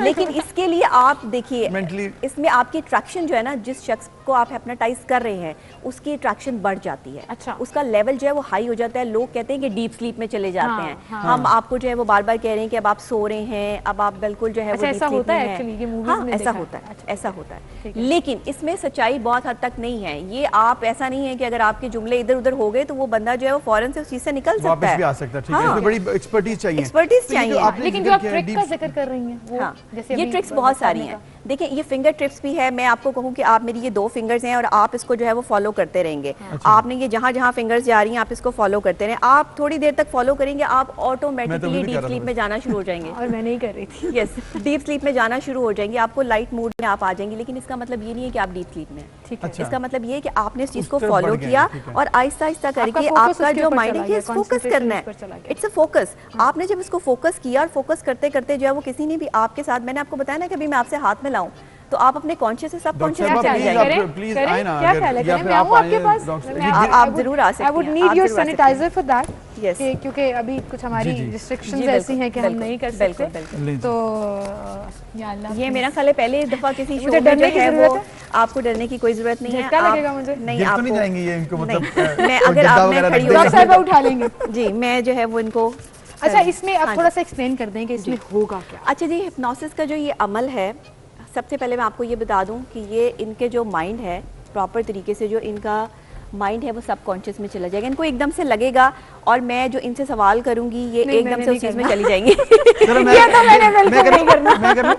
लेकिन इसके लिए आप देखिए, Mentally- इसमें आपकी अट्रैक्शन जो है ना, जिस शख्स को आप हिप्नोटाइज कर रहे हैं उसकी अट्रैक्शन बढ़ जाती है। अच्छा। उसका लेवल जो है वो हाई हो जाता है। लोग कहते हैं कि डीप स्लीप में चले जाते हाँ, हैं। हाँ। हम आपको जो है वो बार बार कह रहे हैं कि अब आप सो रहे हैं, अब आप बिल्कुल जो है अच्छा, वो deep ऐसा sleep होता है में हैं। actually, ये movies हाँ, में ऐसा देखा है। होता है, अच्छा। ऐसा होता ठीक है। है। लेकिन इसमें सच्चाई बहुत हद तक नहीं है। ये आप ऐसा नहीं है कि अगर आपके जुमले इधर उधर हो गए तो वो बंदा जो है वो फौरन से उस चीज से निकल सकता वापस है। भी आ सकता है। ठीक है, हाँ। इसमें बड़ी एक्सपर्टीज चाहिए। एक्सपर्टीज तो ये जो चाहिए। आपने लेकिन जिक्र जो आप किया है, ट्रिक का deep- जिक्र कर रही हैं वो हाँ, जैसे ये अभी ट्रिक्स बहुत सारी बताने हैं। का। देखिए, ये फिंगर ट्रिप्स भी है। मैं आपको कहूँ कि आप मेरी ये 2 फिंगर्स हैं और आप इसको जो है वो फॉलो करते रहेंगे। आपने ये जहाँ जहाँ फिंगर्स जा रही हैं आप इसको फॉलो करते रहें। आप थोड़ी देर तक फॉलो करेंगे, आप मैं तो ऑटोमेटिकली अभी भी कर डीप रहा स्लीप था में जाना शुरू हो जाएंगे। और मैं नहीं कर रही थी। यस, डीप स्लीप में जाना शुरू हो जाएंगे। आपको लाइट मूड में आप आ जाएंगे। लेकिन इसका मतलब ये नहीं है कि आप डीप स्लीप में हैं। ठीक है। अच्छा। इसका मतलब ये है कि आपने इस चीज उस को तरफ फॉलो बढ़ गए, किया ठीक है। और आहिस्ता आहिस्ता करके focus आपका उसके जो ऊपर माइंड चला है गया, कि फोकस concentration करना उस पर चला है। गया। It's a focus. आपने जब इसको फोकस किया और फोकस करते करते जो है वो किसी ने भी आपके साथ, मैंने आपको बताया ना कि अभी मैं आपसे हाथ में लाऊं तो आप अपने कॉन्शियस से सब डॉक्टर कॉन्शियस साहब, में आ प्लीज जाएंगे। आप प्लीज आए ना, क्या अगर- ख्याल है? या करें? फिर मैं आप हूँ आपके आए, पास। डॉक्टर- मैं- ये- आप जरूर आ सकते आई वुड हैं, नीड आप योर जरूर आ सकते हैं। Sanitiser for that. Yes. क्योंकि अभी कुछ हमारी जी, जी। रिस्ट्रिक्शंस जी, ऐसी हैं कि हम बिल्कुल, नहीं कर बिल्कुल, सकते। बिल्कुल। ले- तो या अल्लाह, ये मेरा ख्याल है पहले दफा किसी शो मुझे में डरने जो की है जरूरत वो, है? आपको डरने की कोई जरूरत नहीं है। झटका आप- लगेगा मुझे? नहीं, गिर तो नहीं आपको जाएंगे ये इनको, नहीं। मतलब मैं कोई अगर गद्दा आप मैं वगैरह खड़ी रख हो डॉक्टर देंगे। साहब उठा लेंगे। जी, मैं जो है वो इनको अच्छा, इसमें अब हाँ थोड़ा जी। सा एक्सप्लेन कर दें कि इसमें होगा क्या। अच्छा जी, हिप्नोसिस का जो ये अमल है, सबसे पहले मैं आपको ये बता दूं कि ये इनके जो माइंड है, प्रॉपर तरीके से जो इनका माइंड है वो सबकॉन्शियस में चला जाएगा। इनको एकदम से लगेगा और मैं जो इनसे सवाल करूंगी ये नहीं, एकदम मैंने से नहीं उस चीज में करना। चली जाएंगी। चलो मैं ये तो मैंने बिल्कुल मैं नहीं करना। मैं करूं?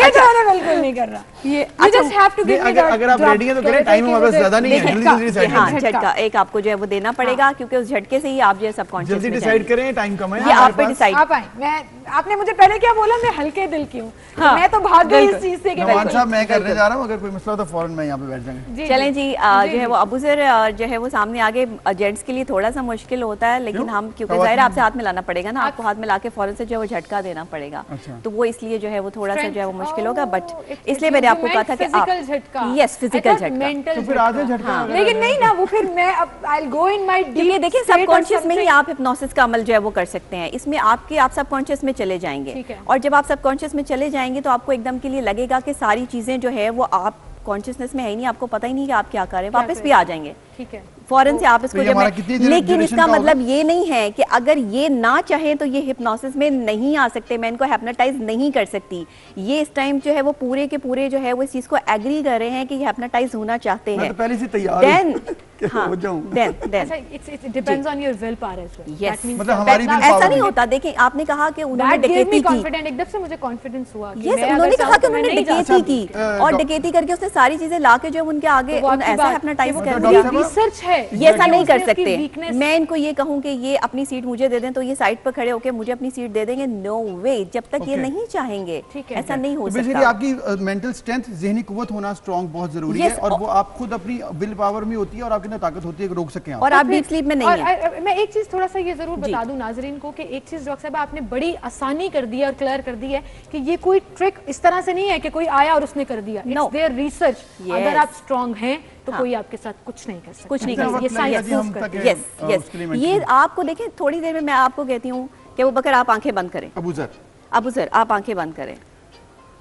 ये तो मैंने बिल्कुल नहीं करना। ये you just have to give me that अगर आप drop. रेडी हैं तो कह करें, रहे थे टाइम कि हमारे पास मुझे ज्यादा नहीं है, देखिए, जल्दी जल्दी डिसाइड हाँ, करें। झटका एक आपको जो है वो देना पड़ेगा क्योंकि उस झटके से ही आप जो है सबकॉन्शियस जल्दी में डिसाइड जाएंगे। करें, टाइम कम है ये आप पे डिसाइड। आप आए। मैं आपने मुझे पहले क्या बोला, मैं हल्के दिल की हूँ। हाँ, मैं तो भाग गई इस बिल्कुल। चीज से कि नवाज बिल्कुल। साहब, मैं करने जा रहा हूँ, अगर कोई मसला हो तो फौरन मैं यहाँ पे बैठ जाएंगे। जी, चलें जी, जी, जो है वो अबू सर जो है वो सामने आगे, जेंट्स के लिए थोड़ा सा मुश्किल होता है, लेकिन क्यों? हम क्योंकि खवातीन- जाहिर है आपसे हाथ मिलाना पड़ेगा ना, आपको हाथ मिला के फौरन से जो है वो झटका देना पड़ेगा। अच्छा। तो वो इसलिए जो है वो थोड़ा सा जो है वो मुश्किल होगा, बट it's- इसलिए you मैंने आपको कहा meant था कि physical आप झटका। यस फिजिकल I thought झटका। mental तो फिर आज झटका। झटका हाँ। वगैरह लेकिन नहीं ना, वो फिर मैं अब I'll go in my deep क्योंकि देखिए state or सबकॉन्शियस में ही something. आप हिप्नोसिस का अमल जो है वो कर सकते हैं। इसमें आप सबकॉन्शियस में चले जाएंगे ठीक है। और जब आप सबकॉन्शियस में चले जाएंगे तो आपको एकदम के लिए लगेगा कि सारी चीजें जो है वो आप कॉन्शियसनेस में है ही नहीं, आपको पता ही नहीं कि आप क्या कर रहे हैं, क्या वापस कर भी रहे आ हैं। जाएंगे ठीक है। फौरन से आप तो इसको ये जब हमारा मैं- कितनी देर लेकिन duration इसका का होगा? मतलब ये नहीं है कि अगर ये ना चाहे तो ये हिप्नोसिस में नहीं आ सकते, मैं इनको हिप्नोटाइज नहीं कर सकती। ये इस टाइम जो है वो पूरे के पूरे जो है वो इस चीज को एग्री कर रहे हैं कि ये हिप्नोटाइज होना चाहते मैं हैं। तो पहले से तैयार हूं। देन हो जाऊं। अच्छा, it depends on your willpower as well. Yes. That means मतलब हमारी that- willpower ऐसा नहीं भी- होता। देखिए आपने कहा कि उन्होंने That gave डकैती me की। confidence, एकदम से मुझे कॉन्फिडेंस हुआ कि यस मैं अगर उन्होंने चाहूं कहा कि तो मैं उन्होंने नहीं जा डकैती सकती। की और डकैती करके उसने सारी चीजें लाके जो है उनके आगे तो वो आपकी ऐसा बात- हिप्नोटाइज वो कर डॉक्टर दिया। साहब- रिसर्च है ये ऐसा नहीं कर उसने उसकी सकते। weakness- मैं इनको ये कहूँ कि ये अपनी सीट मुझे दे दें तो ये साइड पर खड़े होकर मुझे अपनी सीट दे देंगे, नो वे, जब तक ये Okay. नहीं चाहेंगे ठीक है। ऐसा नहीं हो बेसिकली सकता। आपकी मेंटल स्ट्रेंथ, ज़हनी कुव्वत होना स्ट्रांग बहुत जरूरी Yes, है, और वो आप खुद अपनी विल पावर में होती है और आपके अंदर ताकत होती है कि रोक सकें आप। और तो आप फिर- डीप स्लीप में नहीं और है। मैं एक चीज थोड़ा सा ये जरूर जी। बता दूं नाजरीन को कि एक चीज डॉक्टर साहब आपने बड़ी आसानी कर दी है और क्लियर कर दी है कि ये कोई ट्रिक इस तरह से नहीं है कि कोई आया और उसने कर दिया। No. It's their research. Yes. अगर आप स्ट्रांग हैं तो हाँ। कोई आपके साथ कुछ नहीं कर सकता। कुछ नहीं कितना कर वक्त ये लगेगा साइंस जी हम प्रूव तक करती है। यस यस उसके लिए ये mental- आपको देखें थोड़ी देर में मैं आपको कहती हूँ कि वो बकर आप आंखें बंद करें। अबू जर, अबू सर आप आंखें बंद करें,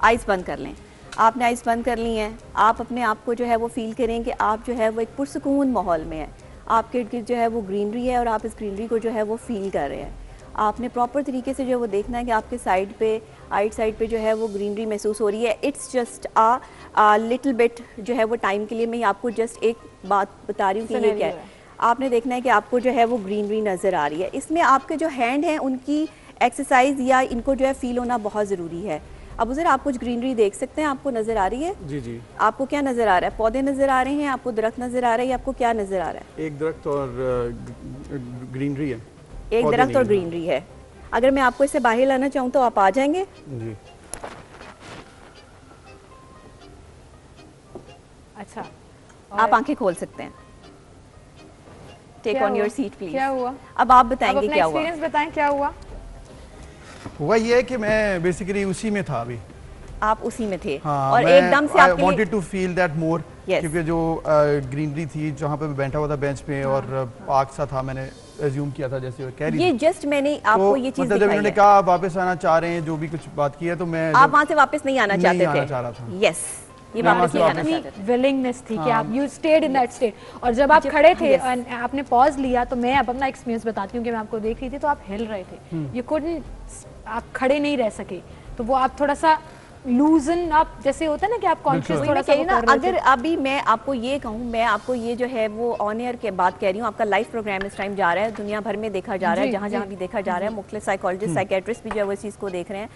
आइज़ बंद कर लें। आपने आइज़ बंद कर ली हैं, आप अपने आप को जो है वो फील करें कि आप जो है वो एक पुरसुकून माहौल में है, आपके इर्द गिर्द जो है वो ग्रीनरी है और आप इस ग्रीनरी को जो है वो फील कर रहे हैं। आपने प्रॉपर तरीके से जो है वो देखना है कि आपके साइड पे आइट साइड पे जो है वो ग्रीनरी महसूस हो रही है। It's just uh little bit जो है वो टाइम के लिए मैं आपको जस्ट एक बात बता रही हूँ कि ये क्या है। आपने देखना है कि आपको जो है वो ग्रीनरी नज़र आ रही है। इसमें आपके जो हैंड हैं उनकी एक्सरसाइज या इनको जो है फील होना बहुत ज़रूरी है। अब उधर आप कुछ ग्रीनरी देख सकते हैं, आपको नज़र आ रही है? जी जी। आपको क्या नज़र आ रहा है? पौधे नज़र आ रहे हैं, आपको दरख्त नज़र आ रहा है, या आपको क्या नज़र आ रहा है? एक दरख्त और ग्रीनरी है। एक पौधे दरख्त और नहीं हैं। ग्रीनरी है। अगर मैं आपको इससे बाहर लाना चाहूँ तो आप आ जाएंगे? जी। अच्छा, आप आंखें खोल सकते हैं। टेक क्या ऑन योर हुआ? Seat please. क्या हुआ? अब आप आप बताएंगे अपना क्या हुआ? एक्सपीरियंस बताएं क्या हुआ? हुआ ये है कि मैं बेसिकली उसी में था अभी। आप उसी में थे हाँ, और मैं एकदम से I आपके लिए wanted to feel that more, Yes. क्योंकि जो ग्रीनरी थी जहाँ पे मैं बैठा हुआ था बेंच पे और पार्क सा था, मैंने एज्यूम किया था जैसे वो कह रही ये थी। जस्ट मैंने आपको तो ये चीज मतलब जब दिखाई इन्होंने है। कहा आप वापस आना चाह रहे हैं, जो भी कुछ बात की है, तो मैं आप जब- वहाँ से वापस नहीं आना नहीं चाहते आना थे? चाह रहा था। यस, ये मैं वहाँ वापस से नहीं आना वापस- चाहते थे। विलिंगनेस थी कि हाँ। आप you stayed in that state. और जब आप जब- खड़े थे yes. और आपने पॉज लिया तो मैं अब अपना एक्सपीरियंस बताती हूँ कि मैं आपको देख रही थी तो आप हिल रहे थे। यू कुडंट, आप खड़े नहीं रह सके, तो वो आप थोड़ा सा लूजन, आप जैसे होता है ना कि आप कॉन्शियस वही थोड़ा मैं सा कह रही वो हूँ कर ना, रहे थे। अगर अभी मैं आपको ये कहूँ, मैं आपको ये जो है वो ऑन एयर के बात कह रही हूँ, आपका लाइव प्रोग्राम इस टाइम जा रहा है, दुनिया भर में देखा जा रहा है, जी, जहाँ जहाँ जी। भी देखा जा रहा है, मुख्तलिफ साइकोलॉजिस्ट साइकेट्रिस्ट भी जो है वो इस चीज़ को देख रहे हैं।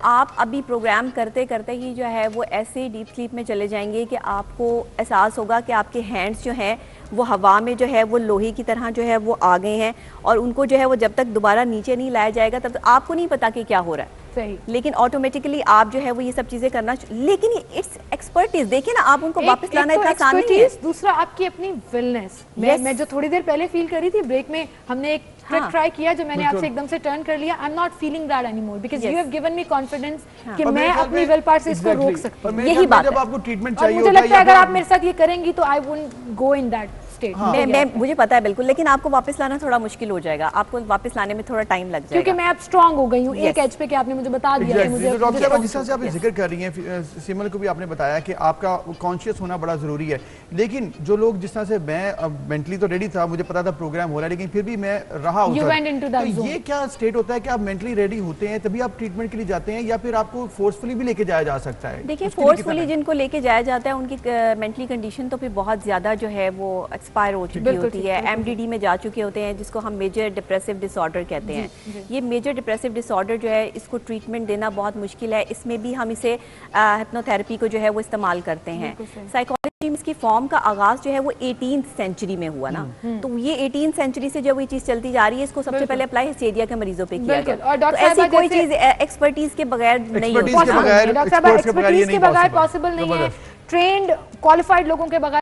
आप अभी प्रोग्राम करते करते ही जो है वो ऐसे डीप स्लीप में चले जाएंगे कि आपको एहसास होगा कि आपके हैंड्स जो हैं वो हवा में जो है वो लोहे की तरह जो है वो आ गए हैं, और उनको जो है वो जब तक दोबारा नीचे नहीं लाया जाएगा तब तक आपको नहीं पता कि क्या हो रहा है। सही। लेकिन ऑटोमेटिकली आप जो है वो ये सब चीजें करना, लेकिन इट्स एक्सपर्टीज, देखिए ना, आप उनको वापस लाना इतना आसान नहीं है। दूसरा आपकी अपनी विलनेस। Yes. मैं जो थोड़ी देर पहले फील कर रही थी ब्रेक में, हमने एक ट्रिक हाँ। ट्राई किया जो मैंने बिल्कुल। आपसे एकदम से टर्न कर लिया। I am not feeling that anymore because Yes. You have given me confidence कि और मैं मेरे ख्याल अपनी में- विल पावर से इसको Exactly. रोक सकती और हूँ। मेरे यही ख्याल में बात जब है। आपको ट्रीटमेंट और चाहिए मुझे होता है लगता है या अगर फिर- आप मेरे साथ ये करेंगी तो I wouldn't go in that state. मैं मुझे पता है बिल्कुल, लेकिन आपको वापस लाना थोड़ा मुश्किल हो जाएगा, आपको वापस लाने में थोड़ा टाइम लग क्योंकि जाएगा। मैं अब स्ट्रांग हो गई हूँ Yes. एक एज पे कि आपने मुझे बता दिया कि Exactly. मुझे तो डॉक्टर मुझे साहब, जिस तरह से आप जिक्र कर रही हैं, सिमल को भी आपने बताया कि आपका कॉन्शियस होना बड़ा ज़रूरी है, लेकिन जो लोग जिस तरह से, मैं मेंटली तो रेडी था, मुझे पता था प्रोग्राम हो रहा है, लेकिन फिर भी मैं रहा You went into that तो zone. ये क्या स्टेट होता है कि आप मेंटली रेडी होते हैं तभी आप ट्रीटमेंट के लिए जाते हैं, या फिर आपको फोर्सफुली भी लेके जाया जा सकता है? देखिए, उसके लिए कितना फोर्सफुली time? जिनको लेके जाया जाता है उनकी मेंटली कंडीशन तो फिर बहुत ज़्यादा जो है वो एक्सपायर हो चुकी बिल्कुल होती ठीक, है, बिल्कुल एमडीडी में जा चुके होते हैं, जिसको हम मेजर डिप्रेसिव डिसऑर्डर कहते हैं। ये मेजर डिप्रेसिव डिसऑर्डर जो है, इसको ट्रीटमेंट देना बहुत मुश्किल है। इसमें भी हम इसे हिप्नोथेरेपी को जो है वो इस्तेमाल करते हैं। साइकोलॉजी में इसकी फॉर्म का आगाज जो है वो 18th सेंचुरी में हुआ ना, तो ये 18th सेंचुरी से जब ये चीज़ चलती जा रही है, इसको सबसे पहले अप्लाई हिस्टेरिया के मरीजों पे किया बिल्कुल। गया। और डॉक्टर तो ऐसी साहब कोई जैसे- चीज़ एक्सपर्टीज के बगैर नहीं Expertise होती। के बगैर- डॉक्टर साहब experts के बगैर ये एक्सपर्टीज के नहीं बगैर possible। पॉसिबल नहीं है, जबरदस्त। ट्रेंड क्वालिफाइड लोगों के बगैर